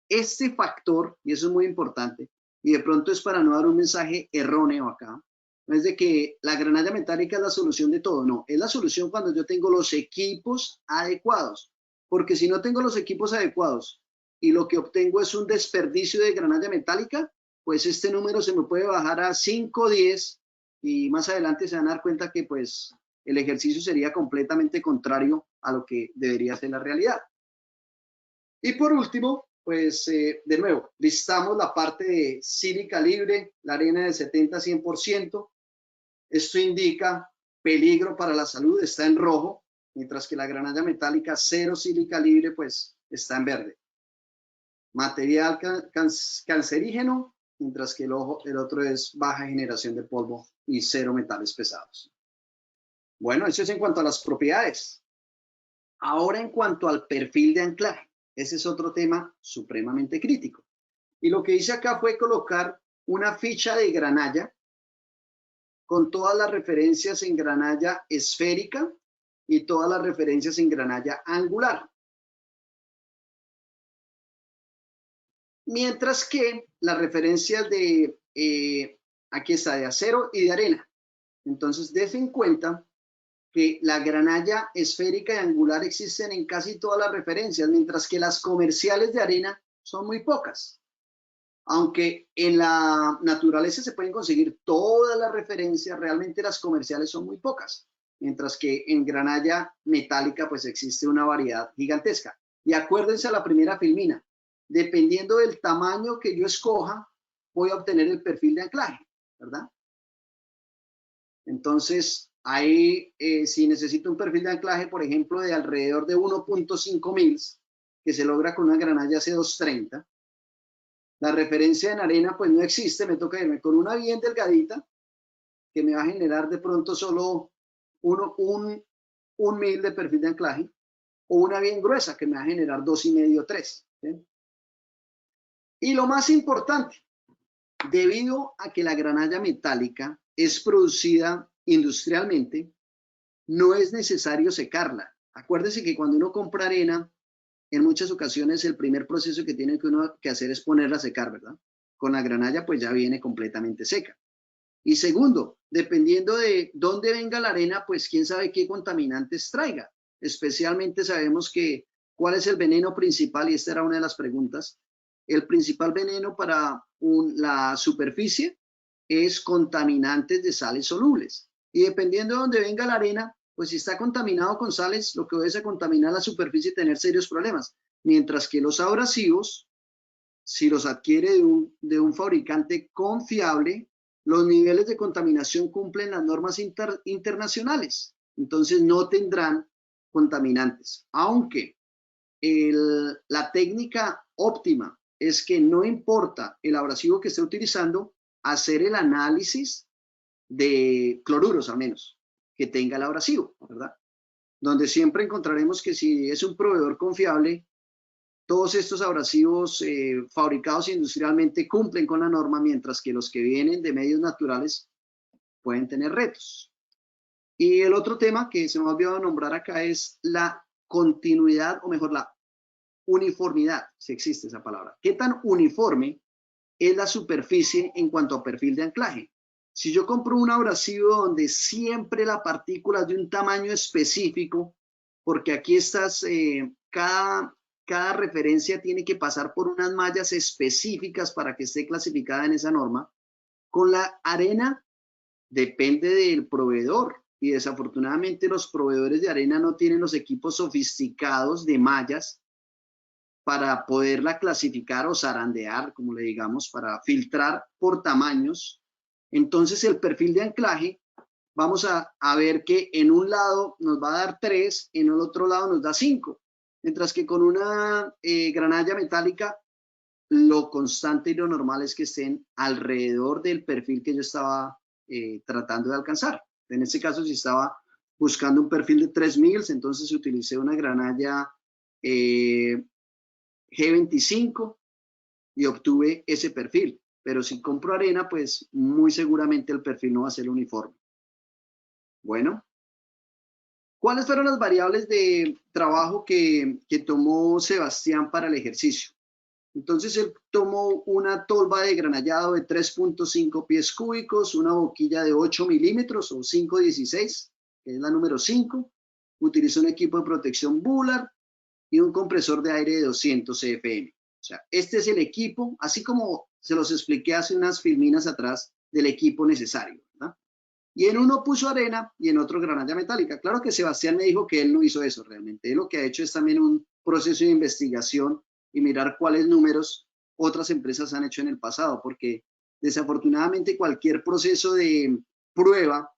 Este factor, y eso es muy importante, y de pronto es para no dar un mensaje erróneo acá, no es de que la granalla metálica es la solución de todo, no, es la solución cuando yo tengo los equipos adecuados, porque si no tengo los equipos adecuados y lo que obtengo es un desperdicio de granalla metálica, pues este número se me puede bajar a 5, 10 y más adelante se van a dar cuenta que pues el ejercicio sería completamente contrario a lo que debería ser la realidad. Y por último, pues de nuevo, listamos la parte de sílica libre, la arena de 70 a 100%. Esto indica peligro para la salud, está en rojo, mientras que la granalla metálica cero sílica libre, pues está en verde. Material cancerígeno, mientras que el otro es baja generación de polvo y cero metales pesados. Bueno, eso es en cuanto a las propiedades. Ahora en cuanto al perfil de anclaje, ese es otro tema supremamente crítico. Y lo que hice acá fue colocar una ficha de granalla con todas las referencias en granalla esférica y todas las referencias en granalla angular. Mientras que las referencias de, aquí está, de acero y de arena. Entonces, den en cuenta que la granalla esférica y angular existen en casi todas las referencias, mientras que las comerciales de arena son muy pocas. Aunque en la naturaleza se pueden conseguir todas las referencias, realmente las comerciales son muy pocas, mientras que en granalla metálica pues existe una variedad gigantesca. Y acuérdense a la primera filmina, dependiendo del tamaño que yo escoja, voy a obtener el perfil de anclaje, ¿verdad? Entonces, ahí, si necesito un perfil de anclaje, por ejemplo, de alrededor de 1.5 mils, que se logra con una granalla C230, la referencia en arena pues no existe, me toca irme con una bien delgadita, que me va a generar de pronto solo un mil de perfil de anclaje, o una bien gruesa, que me va a generar 2,5, 3. ¿Sí? Y lo más importante, debido a que la granalla metálica es producida industrialmente, no es necesario secarla. Acuérdese que cuando uno compra arena, en muchas ocasiones el primer proceso que tiene que hacer es ponerla a secar, ¿verdad? Con la granalla pues ya viene completamente seca. Y segundo, dependiendo de dónde venga la arena, pues quién sabe qué contaminantes traiga. Especialmente sabemos que cuál es el veneno principal, y esta era una de las preguntas. El principal veneno para la superficie es contaminantes de sales solubles. Y dependiendo de dónde venga la arena, pues si está contaminado con sales, lo que va a contaminar la superficie y tener serios problemas. Mientras que los abrasivos, si los adquiere de un fabricante confiable, los niveles de contaminación cumplen las normas internacionales. Entonces no tendrán contaminantes. Aunque la técnica óptima es que no importa el abrasivo que esté utilizando, hacer el análisis de cloruros al menos que tenga el abrasivo, ¿verdad? Donde siempre encontraremos que si es un proveedor confiable, todos estos abrasivos fabricados industrialmente cumplen con la norma, mientras que los que vienen de medios naturales pueden tener retos. Y el otro tema que se me ha olvidado nombrar acá es la continuidad, o mejor, la uniformidad, si existe esa palabra. ¿Qué tan uniforme es la superficie en cuanto a perfil de anclaje? Si yo compro un abrasivo donde siempre la partícula es de un tamaño específico, porque aquí estás, cada referencia tiene que pasar por unas mallas específicas para que esté clasificada en esa norma, con la arena depende del proveedor y desafortunadamente los proveedores de arena no tienen los equipos sofisticados de mallas para poderla clasificar o zarandear, como le digamos, para filtrar por tamaños. Entonces el perfil de anclaje, vamos a ver que en un lado nos va a dar 3, en el otro lado nos da 5, mientras que con una granalla metálica lo constante y lo normal es que estén alrededor del perfil que yo estaba tratando de alcanzar. En este caso, si estaba buscando un perfil de 3000, entonces utilicé una granalla G25 y obtuve ese perfil. Pero si compro arena, pues muy seguramente el perfil no va a ser uniforme. Bueno, ¿cuáles fueron las variables de trabajo que tomó Sebastián para el ejercicio? Entonces él tomó una tolva de granallado de 3.5 pies cúbicos, una boquilla de 8 milímetros o 5.16, que es la número 5. Utilizó un equipo de protección Bullard y un compresor de aire de 200 CFM. O sea, este es el equipo, así como se los expliqué hace unas filminas atrás, del equipo necesario, ¿verdad? Y en uno puso arena y en otro granalla metálica. Claro que Sebastián me dijo que él no hizo eso realmente. Él lo que ha hecho es también un proceso de investigación y mirar cuáles números otras empresas han hecho en el pasado, porque desafortunadamente cualquier proceso de prueba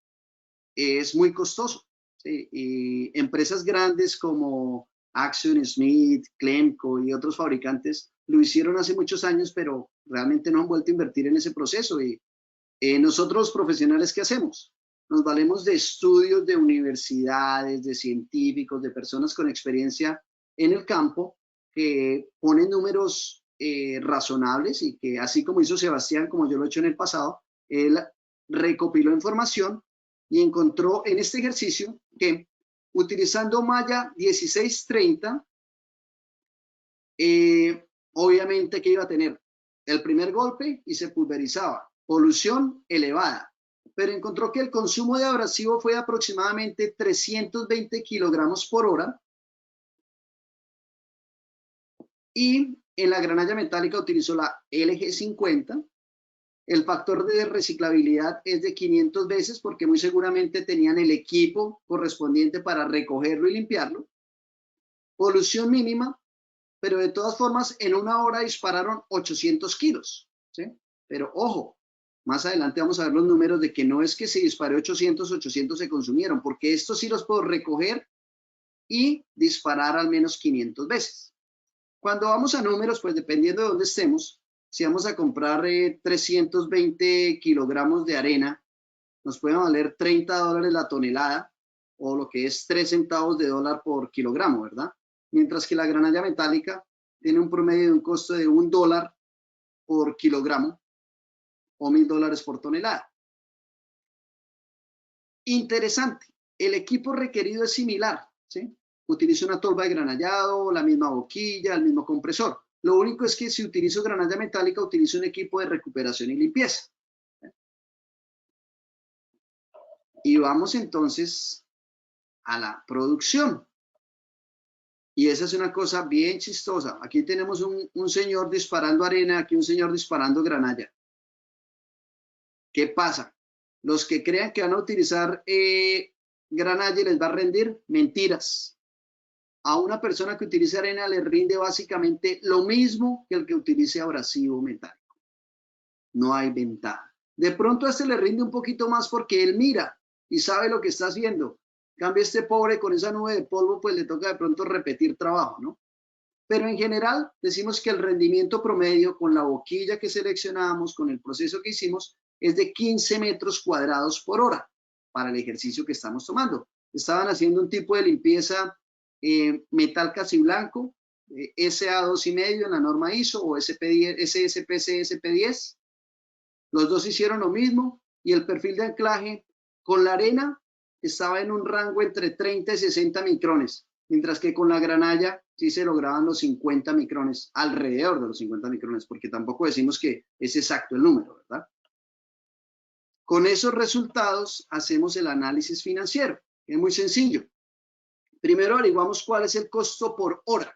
es muy costoso, ¿sí? Y empresas grandes como Action Smith, Clemco y otros fabricantes lo hicieron hace muchos años, pero realmente no han vuelto a invertir en ese proceso. Y nosotros profesionales, ¿qué hacemos? Nos valemos de estudios de universidades, de científicos, de personas con experiencia en el campo que ponen números razonables y que así como hizo Sebastián, como yo lo he hecho en el pasado, él recopiló información y encontró en este ejercicio que utilizando malla 1630, obviamente que iba a tener el primer golpe y se pulverizaba, polución elevada, pero encontró que el consumo de abrasivo fue de aproximadamente 320 kilogramos por hora y en la granalla metálica utilizó la LG50. El factor de reciclabilidad es de 500 veces porque muy seguramente tenían el equipo correspondiente para recogerlo y limpiarlo. Polución mínima, pero de todas formas en una hora dispararon 800 kilos, ¿sí? Pero ojo, más adelante vamos a ver los números de que no es que se dispare 800 se consumieron, porque estos sí los puedo recoger y disparar al menos 500 veces. Cuando vamos a números, pues dependiendo de dónde estemos, si vamos a comprar 320 kilogramos de arena, nos puede valer $30 la tonelada o lo que es 3 centavos de dólar por kilogramo, ¿verdad? Mientras que la granalla metálica tiene un promedio de un costo de $1 por kilogramo o $1000 por tonelada. Interesante, el equipo requerido es similar, ¿sí? Utiliza una tolva de granallado, la misma boquilla, el mismo compresor. Lo único es que si utilizo granalla metálica, utilizo un equipo de recuperación y limpieza. Y vamos entonces a la producción. Y esa es una cosa bien chistosa. Aquí tenemos un señor disparando arena, aquí un señor disparando granalla. ¿Qué pasa? Los que crean que van a utilizar granalla les va a rendir, mentiras. A una persona que utilice arena le rinde básicamente lo mismo que el que utilice abrasivo metálico. No hay ventaja. De pronto a este le rinde un poquito más porque él mira y sabe lo que está haciendo. En cambio, este pobre con esa nube de polvo, pues le toca de pronto repetir trabajo, ¿no? Pero en general decimos que el rendimiento promedio con la boquilla que seleccionamos, con el proceso que hicimos, es de 15 metros cuadrados por hora para el ejercicio que estamos tomando. Estaban haciendo un tipo de limpieza metal casi blanco, SA2,5 en la norma ISO o SPC SP10. Los dos hicieron lo mismo y el perfil de anclaje con la arena estaba en un rango entre 30 y 60 micrones, mientras que con la granalla sí se lograban los 50 micrones, alrededor de los 50 micrones, porque tampoco decimos que es exacto el número, ¿verdad? Con esos resultados hacemos el análisis financiero, que es muy sencillo. Primero averiguamos cuál es el costo por hora.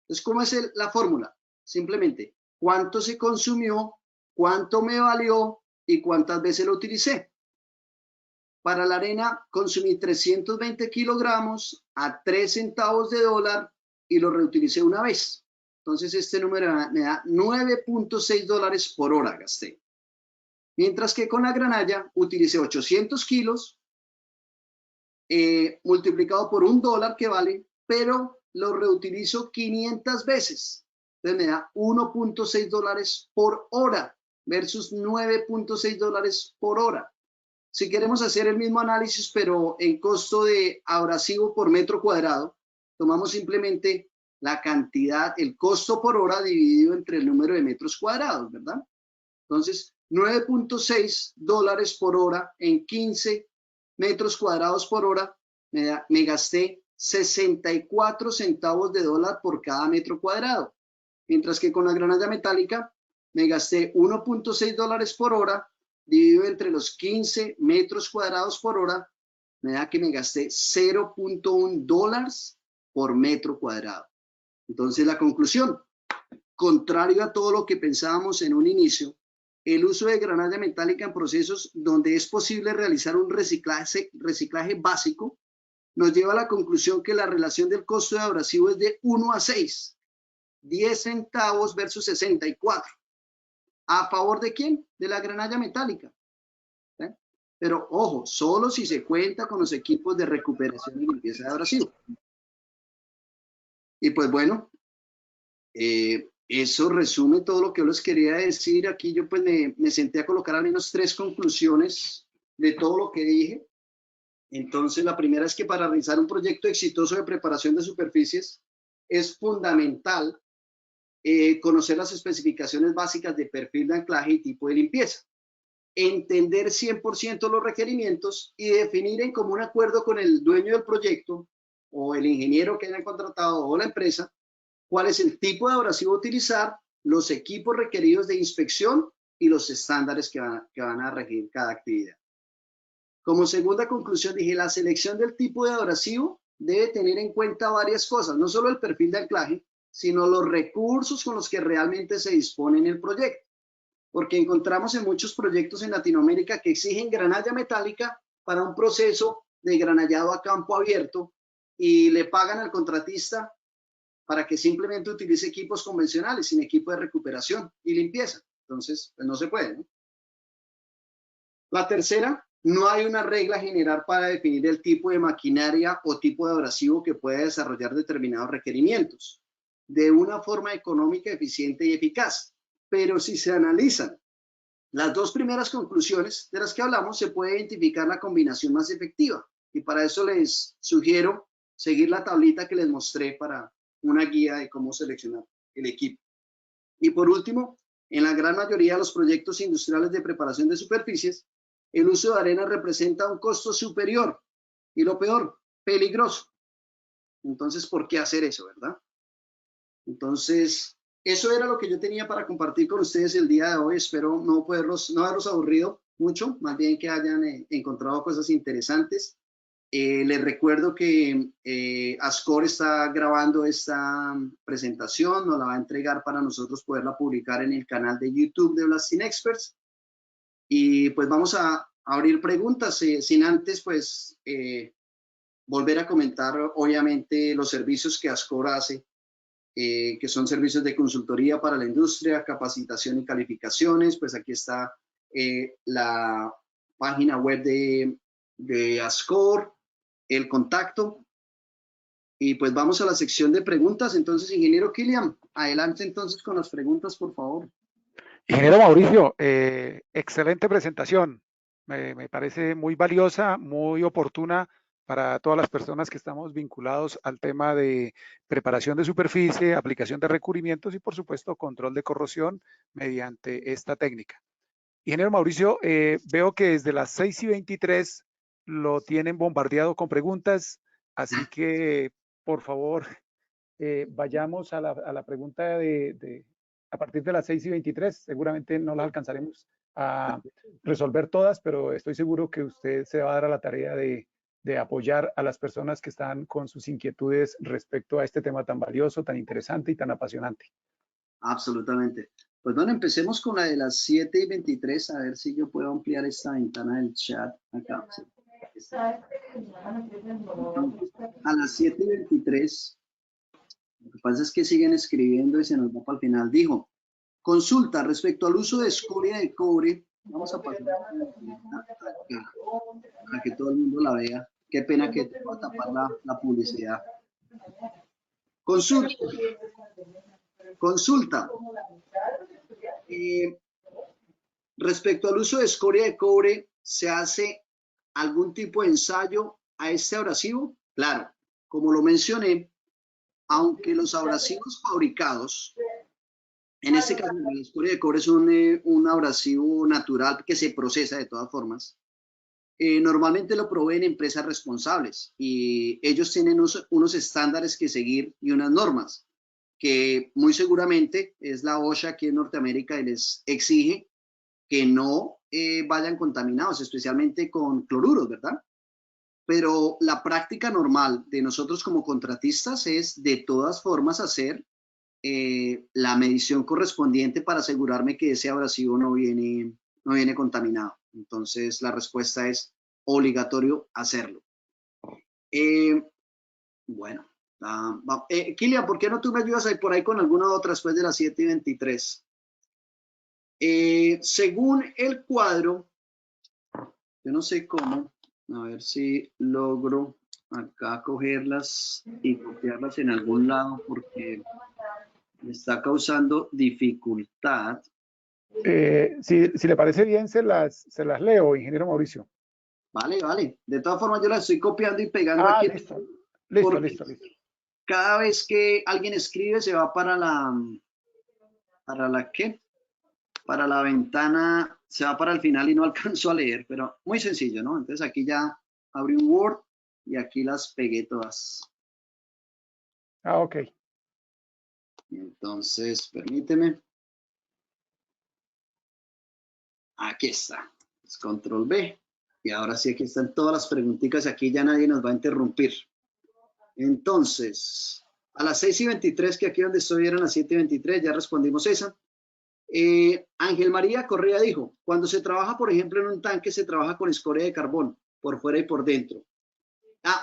Entonces, ¿cómo es la fórmula? Simplemente, ¿cuánto se consumió? ¿Cuánto me valió? ¿Y cuántas veces lo utilicé? para la arena consumí 320 kilogramos a 3 centavos de dólar y lo reutilicé una vez. Entonces este número me da $9.6 por hora gasté. Mientras que con la granalla utilicé 800 kilos multiplicado por $1 que vale, pero lo reutilizo 500 veces. Entonces me da $1.6 por hora versus $9.6 por hora. Si queremos hacer el mismo análisis, pero en costo de abrasivo por metro cuadrado, tomamos simplemente la cantidad, el costo por hora dividido entre el número de metros cuadrados, ¿verdad? Entonces, $9.6 por hora en 15 metros cuadrados por hora, me gasté 64 centavos de dólar por cada metro cuadrado. Mientras que con la granalla metálica me gasté $1.6 por hora, dividido entre los 15 metros cuadrados por hora, me da que me gasté $0.1 por metro cuadrado. Entonces la conclusión, contrario a todo lo que pensábamos en un inicio, el uso de granalla metálica en procesos donde es posible realizar un reciclaje básico nos lleva a la conclusión que la relación del costo de abrasivo es de 1 a 6, 10 centavos versus 64. ¿A favor de quién? De la granalla metálica. Pero ojo, solo si se cuenta con los equipos de recuperación y limpieza de abrasivo. Y pues bueno, eso resume todo lo que yo les quería decir. Aquí yo pues me senté a colocar al menos 3 conclusiones de todo lo que dije. Entonces la primera es que para realizar un proyecto exitoso de preparación de superficies es fundamental conocer las especificaciones básicas de perfil de anclaje y tipo de limpieza, entender 100% los requerimientos y definir en común acuerdo con el dueño del proyecto o el ingeniero que hayan contratado o la empresa cuál es el tipo de abrasivo a utilizar, los equipos requeridos de inspección y los estándares que van a regir cada actividad. Como segunda conclusión dije, la selección del tipo de abrasivo debe tener en cuenta varias cosas, no solo el perfil de anclaje, sino los recursos con los que realmente se dispone en el proyecto. Porque encontramos en muchos proyectos en Latinoamérica que exigen granalla metálica para un proceso de granallado a campo abierto y le pagan al contratista para que simplemente utilice equipos convencionales sin equipo de recuperación y limpieza. Entonces, pues no se puede, ¿no? La tercera, no hay una regla general para definir el tipo de maquinaria o tipo de abrasivo que pueda desarrollar determinados requerimientos de una forma económica, eficiente y eficaz. Pero si se analizan las 2 primeras conclusiones de las que hablamos, se puede identificar la combinación más efectiva. Y para eso les sugiero seguir la tablita que les mostré para una guía de cómo seleccionar el equipo. Y por último, en la gran mayoría de los proyectos industriales de preparación de superficies, el uso de arena representa un costo superior y lo peor, peligroso. Entonces, ¿por qué hacer eso, verdad? Entonces, eso era lo que yo tenía para compartir con ustedes el día de hoy. Espero no haberlos aburrido mucho, más bien que hayan encontrado cosas interesantes. Les recuerdo que Ascor está grabando esta presentación, nos la va a entregar para nosotros poderla publicar en el canal de YouTube de Blasting Experts. Y pues vamos a abrir preguntas, sin antes pues volver a comentar obviamente los servicios que Ascor hace, que son servicios de consultoría para la industria, capacitación y calificaciones. Pues aquí está la página web de Ascor, el contacto, y pues vamos a la sección de preguntas. Entonces, ingeniero Kilian, adelante entonces con las preguntas, por favor. Ingeniero Mauricio, excelente presentación. Me parece muy valiosa, muy oportuna para todas las personas que estamos vinculados al tema de preparación de superficie, aplicación de recubrimientos y, por supuesto, control de corrosión mediante esta técnica. Ingeniero Mauricio, veo que desde las 6:23 lo tienen bombardeado con preguntas, así que, por favor, vayamos a la pregunta a partir de las 6:23. Seguramente no las alcanzaremos a resolver todas, pero estoy seguro que usted se va a dar a la tarea de apoyar a las personas que están con sus inquietudes respecto a este tema tan valioso, tan interesante y tan apasionante. Absolutamente. Pues bueno, empecemos con la de las 7:23, a ver si yo puedo ampliar esta ventana del chat acá. A las 7:23, lo que pasa es que siguen escribiendo y se nos va para el final. Dijo, consulta respecto al uso de escoria de cobre. Vamos a pasar acá, para que todo el mundo la vea. Qué pena que te va a tapar la publicidad. Consulta. Consulta. Respecto al uso de escoria de cobre, ¿se hace algún tipo de ensayo a este abrasivo? Claro, como lo mencioné, aunque los abrasivos fabricados, en este caso la escoria de cobre es un abrasivo natural que se procesa de todas formas, normalmente lo proveen empresas responsables y ellos tienen unos estándares que seguir y unas normas que muy seguramente es la OSHA aquí en Norteamérica y les exige que no vayan contaminados, especialmente con cloruros, ¿verdad? Pero la práctica normal de nosotros como contratistas es de todas formas hacer la medición correspondiente para asegurarme que ese abrasivo no viene contaminado. Entonces la respuesta es obligatorio hacerlo. Bueno, Kilian, ¿por qué no tú me ayudas ahí por ahí con alguna otra después de las 7:23? Según el cuadro, yo no sé cómo, a ver si logro acá cogerlas y copiarlas en algún lado porque me está causando dificultad. Si le parece bien, se las leo, ingeniero Mauricio. Vale, vale. De todas formas, yo las estoy copiando y pegando aquí. Listo. Cada vez que alguien escribe, se va para ¿qué? Para la ventana, se va para el final y no alcanzo a leer, pero muy sencillo, ¿no? Entonces aquí ya abrí un Word y aquí las pegué todas. Ok. Entonces, permíteme. Aquí está. Es Control B. Y ahora sí, aquí están todas las preguntitas. Aquí ya nadie nos va a interrumpir. Entonces, a las 6:23, que aquí donde estoy eran las 7:23, ya respondimos esa. Ángel María Correa dijo, cuando se trabaja, por ejemplo, en un tanque, se trabaja con escoria de carbón, por fuera y por dentro.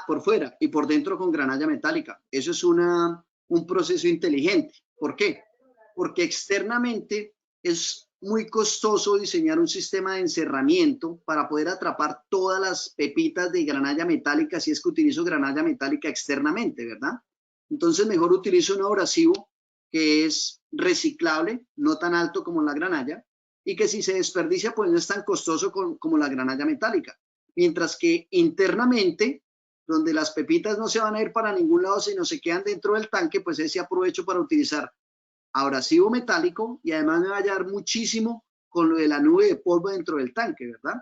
Por fuera y por dentro con granalla metálica. Eso es un proceso inteligente. ¿Por qué? Porque externamente es muy costoso diseñar un sistema de encerramiento para poder atrapar todas las pepitas de granalla metálica si es que utilizo granalla metálica externamente, ¿verdad? Entonces mejor utilizo un abrasivo que es reciclable, no tan alto como la granalla, y que si se desperdicia pues no es tan costoso como la granalla metálica. Mientras que internamente, donde las pepitas no se van a ir para ningún lado, sino se quedan dentro del tanque, pues ese aprovecho para utilizar abrasivo metálico y además me va a ayudar muchísimo con lo de la nube de polvo dentro del tanque, ¿verdad?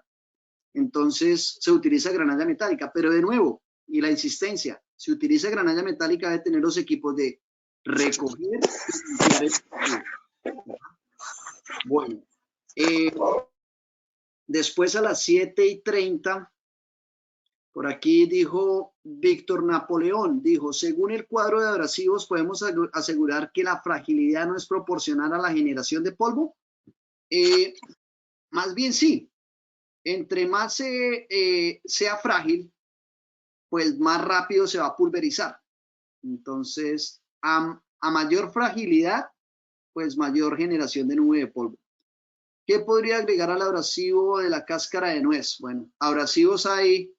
Entonces se utiliza granalla metálica, pero de nuevo, y la insistencia, se utiliza granalla metálica de tener los equipos de recoger y limpiar el... Bueno, después a las 7:30, por aquí dijo Víctor Napoleón, dijo, según el cuadro de abrasivos, ¿podemos asegurar que la fragilidad no es proporcional a la generación de polvo? Más bien sí. Entre más sea frágil, pues más rápido se va a pulverizar. Entonces, a mayor fragilidad, pues mayor generación de nube de polvo. ¿Qué podría agregar al abrasivo de la cáscara de nuez? Bueno, abrasivos hay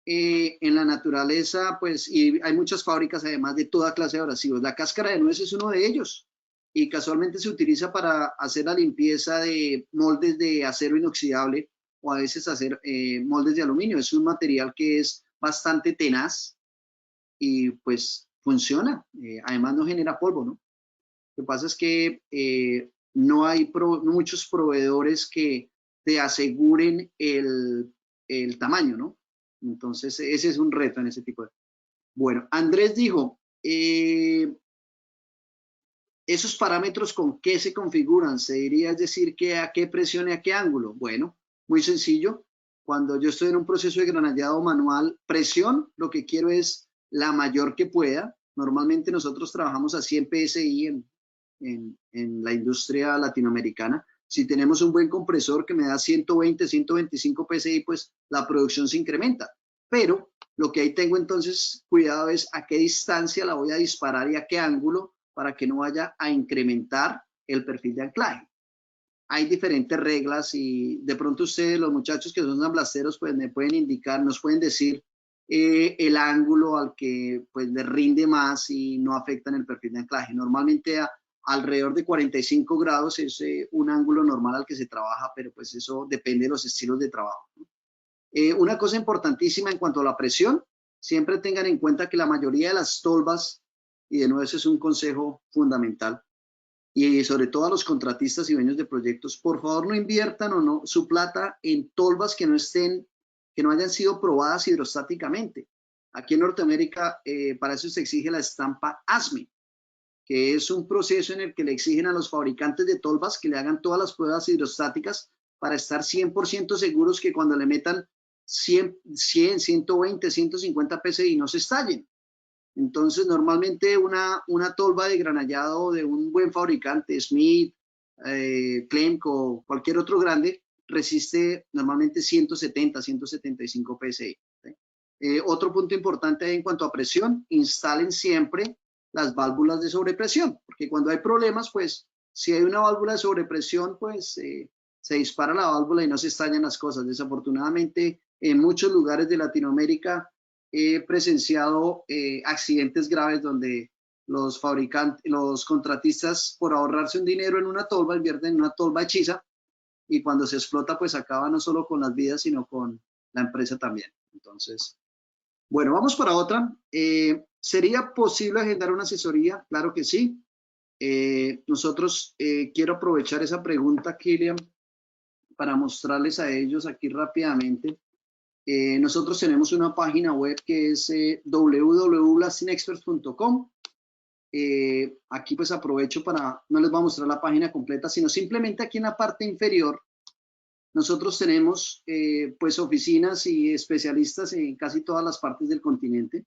en la naturaleza, pues, y hay muchas fábricas además de toda clase de abrasivos. La cáscara de nuez es uno de ellos y casualmente se utiliza para hacer la limpieza de moldes de acero inoxidable o a veces hacer moldes de aluminio. Es un material que es bastante tenaz y pues funciona. Además no genera polvo, ¿no? Lo que pasa es que no hay muchos proveedores que te aseguren el tamaño, ¿no? Entonces, ese es un reto en ese tipo de... Bueno, Andrés dijo, esos parámetros con qué se configuran, se diría, es decir, que a qué presión y a qué ángulo. Bueno, muy sencillo. Cuando yo estoy en un proceso de granallado manual, presión, lo que quiero es la mayor que pueda. Normalmente nosotros trabajamos a 100 PSI en la industria latinoamericana. Si tenemos un buen compresor que me da 120, 125 PSI, pues la producción se incrementa. pero lo que ahí tengo entonces cuidado es a qué distancia la voy a disparar y a qué ángulo para que no vaya a incrementar el perfil de anclaje. Hay diferentes reglas y de pronto ustedes, los muchachos que son amblasteros, pues me pueden indicar, nos pueden decir el ángulo al que pues les rinde más y no afectan el perfil de anclaje. Normalmente alrededor de 45 grados es un ángulo normal al que se trabaja, pero pues eso depende de los estilos de trabajo. Una cosa importantísima en cuanto a la presión, siempre tengan en cuenta que la mayoría de las tolvas, y de nuevo ese es un consejo fundamental, y sobre todo a los contratistas y dueños de proyectos, por favor no inviertan o no su plata en tolvas que no hayan sido probadas hidrostáticamente. Aquí en Norteamérica para eso se exige la estampa ASME, que es un proceso en el que le exigen a los fabricantes de tolvas que le hagan todas las pruebas hidrostáticas para estar 100% seguros que cuando le metan 100, 120, 150 psi no se estallen. Entonces, normalmente una tolva de granallado de un buen fabricante, Smith, Klemco, cualquier otro grande, resiste normalmente 170, 175 psi. Otro punto importante en cuanto a presión, instalen siempre las válvulas de sobrepresión, porque cuando hay problemas, pues si hay una válvula de sobrepresión, pues se dispara la válvula y no se estallan las cosas. Desafortunadamente, en muchos lugares de Latinoamérica he presenciado accidentes graves donde los fabricantes, los contratistas, por ahorrarse un dinero en una tolva, invierten en una tolva hechiza y cuando se explota, pues acaba no solo con las vidas, sino con la empresa también. Entonces, bueno, vamos para otra. ¿Sería posible agendar una asesoría? Claro que sí. Nosotros quiero aprovechar esa pregunta, Kilian, para mostrarles a ellos aquí rápidamente. Nosotros tenemos una página web que es www.blastingexperts.com. Aquí pues aprovecho para, no les voy a mostrar la página completa, sino simplemente aquí en la parte inferior, nosotros tenemos pues oficinas y especialistas en casi todas las partes del continente.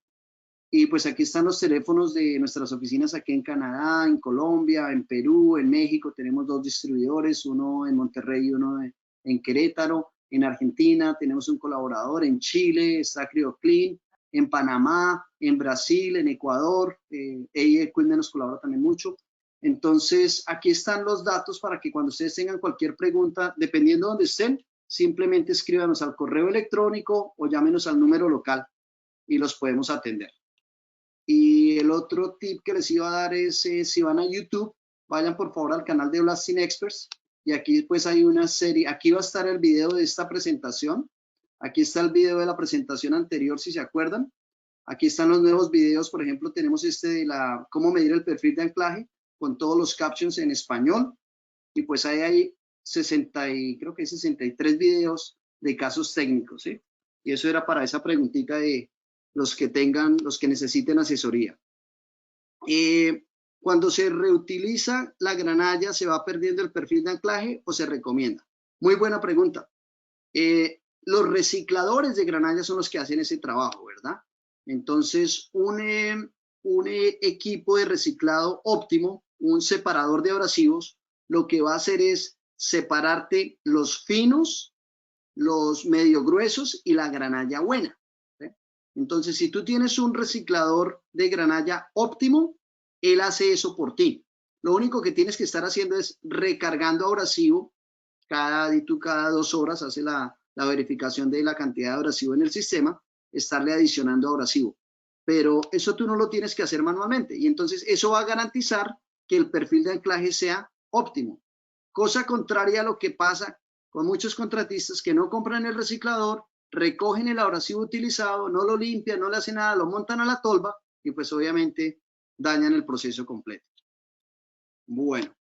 Y pues aquí están los teléfonos de nuestras oficinas aquí en Canadá, en Colombia, en Perú, en México. Tenemos 2 distribuidores, uno en Monterrey y uno en Querétaro. En Argentina tenemos un colaborador, en Chile está CryoClean, en Panamá, en Brasil, en Ecuador. Equipment nos colabora también mucho. Entonces, aquí están los datos para que cuando ustedes tengan cualquier pregunta, dependiendo de donde estén, simplemente escríbanos al correo electrónico o llámenos al número local y los podemos atender. Y el otro tip que les iba a dar es, si van a YouTube, vayan por favor al canal de Blasting Experts y aquí pues hay una serie, aquí va a estar el video de esta presentación, aquí está el video de la presentación anterior si se acuerdan, aquí están los nuevos videos, por ejemplo tenemos este de cómo medir el perfil de anclaje con todos los captions en español y pues ahí hay 63 videos de casos técnicos, ¿sí? Y eso era para esa preguntita de los que necesiten asesoría. Cuando se reutiliza la granalla, ¿se va perdiendo el perfil de anclaje o se recomienda? Muy buena pregunta. Los recicladores de granalla son los que hacen ese trabajo, ¿verdad? Entonces, un equipo de reciclado óptimo, un separador de abrasivos, lo que va a hacer es separarte los finos, los medio gruesos y la granalla buena. Entonces, si tú tienes un reciclador de granalla óptimo, él hace eso por ti. Lo único que tienes que estar haciendo es recargando abrasivo. Cada 2 horas hace la verificación de la cantidad de abrasivo en el sistema, estarle adicionando abrasivo. Pero eso tú no lo tienes que hacer manualmente. Y entonces eso va a garantizar que el perfil de anclaje sea óptimo. Cosa contraria a lo que pasa con muchos contratistas que no compran el reciclador, recogen el abrasivo utilizado, no lo limpian, no le hacen nada, lo montan a la tolva y pues obviamente dañan el proceso completo. Bueno,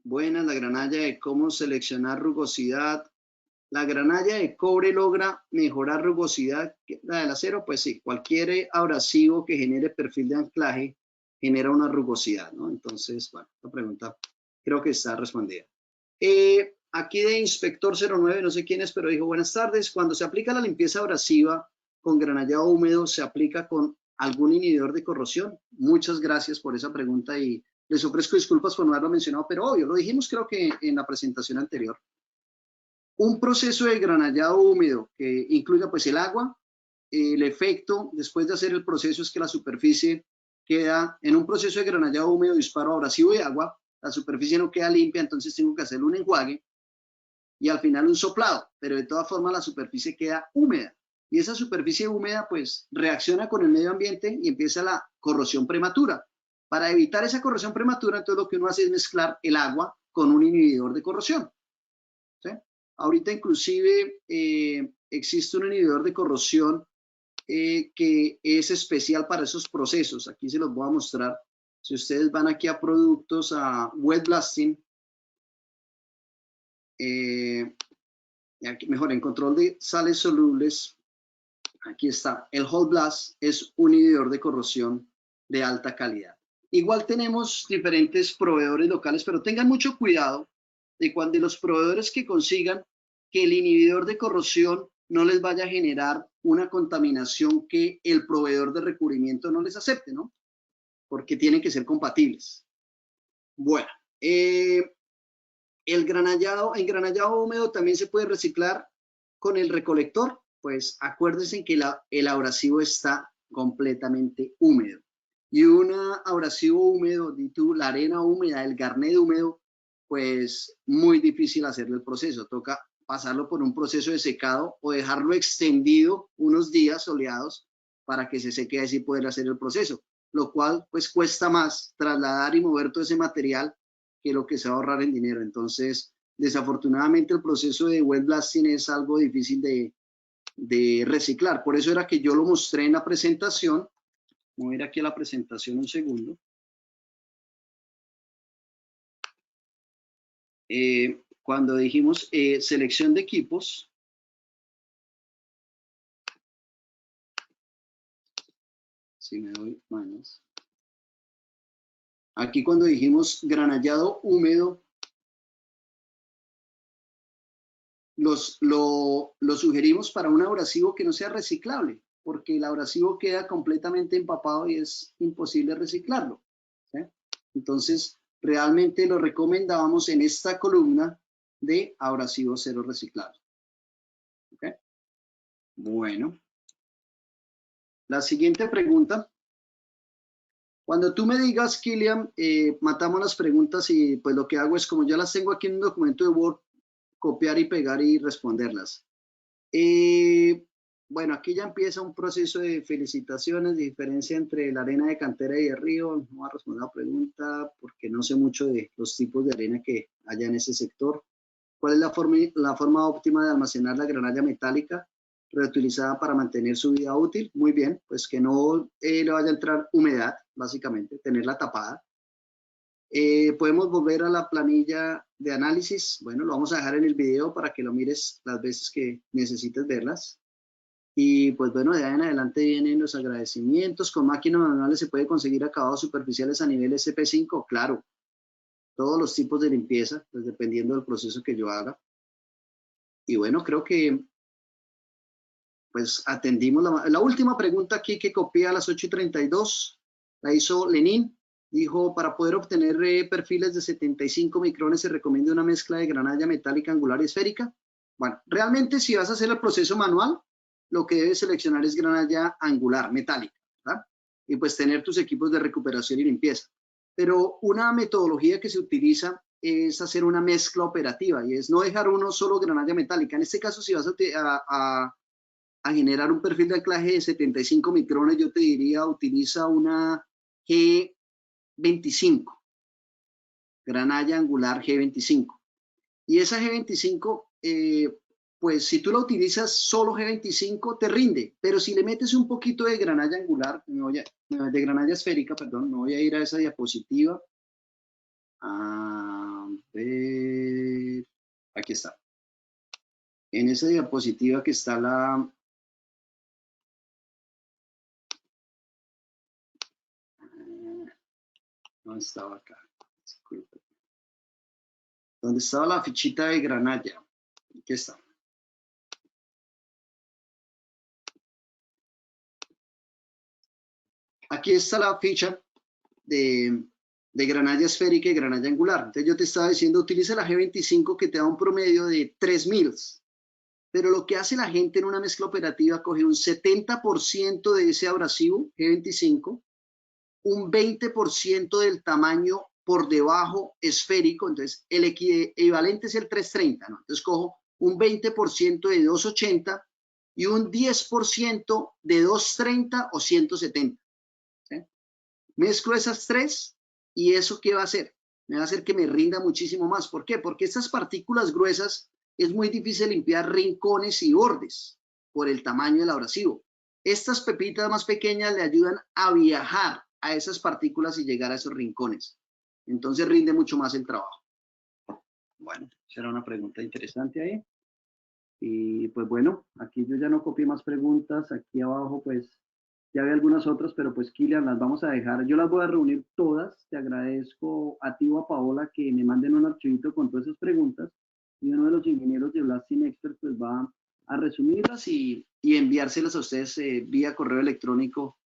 buena la granalla de cómo seleccionar rugosidad. La granalla de cobre logra mejorar rugosidad. La del acero, pues sí, cualquier abrasivo que genere perfil de anclaje genera una rugosidad, ¿no? Entonces, bueno, esta pregunta creo que está respondida. Aquí de Inspector 09, no sé quién es, pero dijo, buenas tardes. Cuando se aplica la limpieza abrasiva con granallado húmedo, ¿se aplica con algún inhibidor de corrosión? Muchas gracias por esa pregunta y les ofrezco disculpas por no haberlo mencionado, pero obvio, lo dijimos creo que en la presentación anterior. un proceso de granallado húmedo que incluya pues el agua, el efecto después de hacer el proceso es que la superficie queda, en un proceso de granallado húmedo, disparo abrasivo de agua, la superficie no queda limpia, entonces tengo que hacer un enjuague y al final un soplado, pero de todas formas la superficie queda húmeda. Y esa superficie húmeda pues reacciona con el medio ambiente y empieza la corrosión prematura. Para evitar esa corrosión prematura, entonces lo que uno hace es mezclar el agua con un inhibidor de corrosión. ¿Sí? Ahorita inclusive existe un inhibidor de corrosión que es especial para esos procesos. Aquí se los voy a mostrar. Si ustedes van aquí a productos, a wet blasting, aquí, mejor en control de sales solubles, aquí está. El Hot Blast es un inhibidor de corrosión de alta calidad. Igual tenemos diferentes proveedores locales, pero tengan mucho cuidado de cuando los proveedores que consigan que el inhibidor de corrosión no les vaya a generar una contaminación que el proveedor de recubrimiento no les acepte, ¿no? Porque tienen que ser compatibles. Bueno, el granallado húmedo también se puede reciclar con el recolector. Pues acuérdense que el abrasivo está completamente húmedo. Y un abrasivo húmedo, la arena húmeda, el garnet húmedo, pues muy difícil hacerle el proceso. Toca pasarlo por un proceso de secado o dejarlo extendido unos días soleados para que se seque así poder hacer el proceso. Lo cual pues cuesta más trasladar y mover todo ese material que lo que se va a ahorrar en dinero. Entonces, desafortunadamente el proceso de wet blasting es algo difícil de reciclar. Por eso era que yo lo mostré en la presentación. Voy a ir aquí a la presentación un segundo. Cuando dijimos selección de equipos, si me doy manos. Aquí cuando dijimos granallado húmedo, lo sugerimos para un abrasivo que no sea reciclable, porque el abrasivo queda completamente empapado y es imposible reciclarlo. ¿Sí? Entonces, realmente lo recomendábamos en esta columna de abrasivo cero reciclable. ¿Okay? Bueno. La siguiente pregunta. Cuando tú me digas, Kilian, matamos las preguntas y pues lo que hago es, como ya las tengo aquí en un documento de Word, copiar y pegar y responderlas. Bueno, aquí ya empieza un proceso de felicitaciones, de diferencia entre la arena de cantera y de río. No voy a responder la pregunta porque no sé mucho de los tipos de arena que haya en ese sector. ¿Cuál es la forma óptima de almacenar la granalla metálica reutilizada para mantener su vida útil? Muy bien, pues que no le vaya a entrar humedad, básicamente, tenerla tapada. Podemos volver a la planilla de análisis. Bueno, lo vamos a dejar en el video para que lo mires las veces que necesites verlas. Y pues bueno, de ahí en adelante vienen los agradecimientos. Con máquinas manuales se puede conseguir acabados superficiales a nivel SP5, claro. Todos los tipos de limpieza, pues dependiendo del proceso que yo haga. Y bueno, creo que pues atendimos la última pregunta aquí que copié a las 8:32. La hizo Lenín. Dijo, para poder obtener perfiles de 75 micrones se recomienda una mezcla de granalla metálica angular y esférica. Bueno, realmente si vas a hacer el proceso manual, lo que debes seleccionar es granalla angular, metálica, ¿verdad? Y pues tener tus equipos de recuperación y limpieza. Pero una metodología que se utiliza es hacer una mezcla operativa y es no dejar uno solo granalla metálica. En este caso, si vas a generar un perfil de anclaje de 75 micrones, yo te diría, utiliza una G25, granalla angular G25. Y esa G25, pues si tú la utilizas solo G25, te rinde, pero si le metes un poquito de granalla angular, de granalla esférica, perdón, me voy a ir a esa diapositiva. A ver, aquí está. En esa diapositiva que está no estaba acá, disculpe. Donde estaba la fichita de granalla. Aquí está. Aquí está la ficha de de granalla esférica y granalla angular. Entonces yo te estaba diciendo, utiliza la G25 que te da un promedio de 3 mils. Pero lo que hace la gente en una mezcla operativa, coge un 70% de ese abrasivo G25, un 20% del tamaño por debajo esférico, entonces el equivalente es el 330, ¿no? Entonces cojo un 20% de 280 y un 10% de 230 o 170. ¿Sí? Mezclo esas tres y eso ¿qué va a hacer? Me va a hacer que me rinda muchísimo más. ¿Por qué? Porque estas partículas gruesas es muy difícil limpiar rincones y bordes por el tamaño del abrasivo. Estas pepitas más pequeñas le ayudan a viajar a esas partículas y llegar a esos rincones. Entonces rinde mucho más el trabajo. Bueno, será una pregunta interesante ahí. Y pues bueno, aquí yo ya no copié más preguntas. Aquí abajo pues ya había algunas otras, pero pues Kilian, las vamos a dejar. Yo las voy a reunir todas. Te agradezco a ti o a Paola que me manden un archivito con todas esas preguntas. Y uno de los ingenieros de Blasting Expert pues va a resumirlas y enviárselas a ustedes vía correo electrónico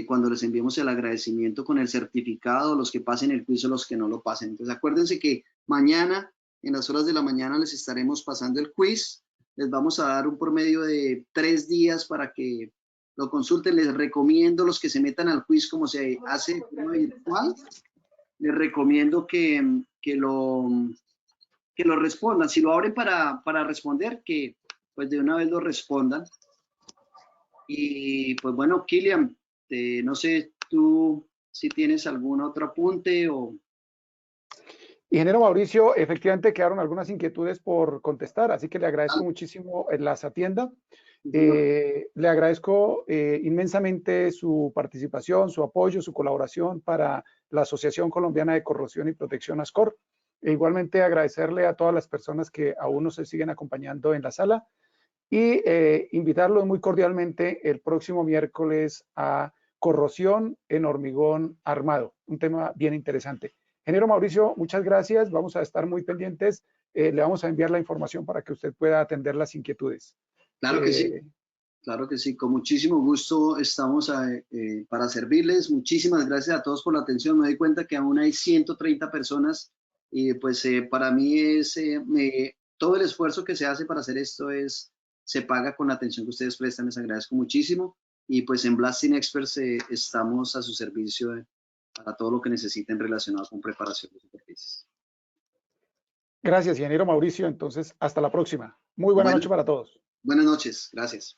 cuando les enviemos el agradecimiento con el certificado, los que pasen el quiz o los que no lo pasen. Entonces acuérdense que mañana, en las horas de la mañana, les estaremos pasando el quiz. Les vamos a dar un promedio de 3 días para que lo consulten. Les recomiendo los que se metan al quiz como se hace de forma virtual. Les recomiendo que lo respondan. Si lo abren para responder, que pues de una vez lo respondan. Y pues bueno, Kilian, no sé tú si tienes algún otro apunte o... Ingeniero Mauricio, efectivamente quedaron algunas inquietudes por contestar, así que le agradezco muchísimo las atienda. Le agradezco inmensamente su participación, su apoyo, su colaboración para la Asociación Colombiana de Corrosión y Protección ASCOR. E igualmente agradecerle a todas las personas que aún nos siguen acompañando en la sala y invitarlos muy cordialmente el próximo miércoles a corrosión en hormigón armado, un tema bien interesante. Ingeniero Mauricio, muchas gracias, vamos a estar muy pendientes, le vamos a enviar la información para que usted pueda atender las inquietudes. Claro que sí, con muchísimo gusto estamos para servirles. Muchísimas gracias a todos por la atención. Me doy cuenta que aún hay 130 personas y pues para mí es todo el esfuerzo que se hace para hacer esto se paga con la atención que ustedes prestan. Les agradezco muchísimo y pues en Blasting Experts estamos a su servicio para todo lo que necesiten relacionado con preparación de superficies. Gracias, ingeniero Mauricio. Entonces, hasta la próxima. Muy buena noche para todos. Buenas noches. Gracias.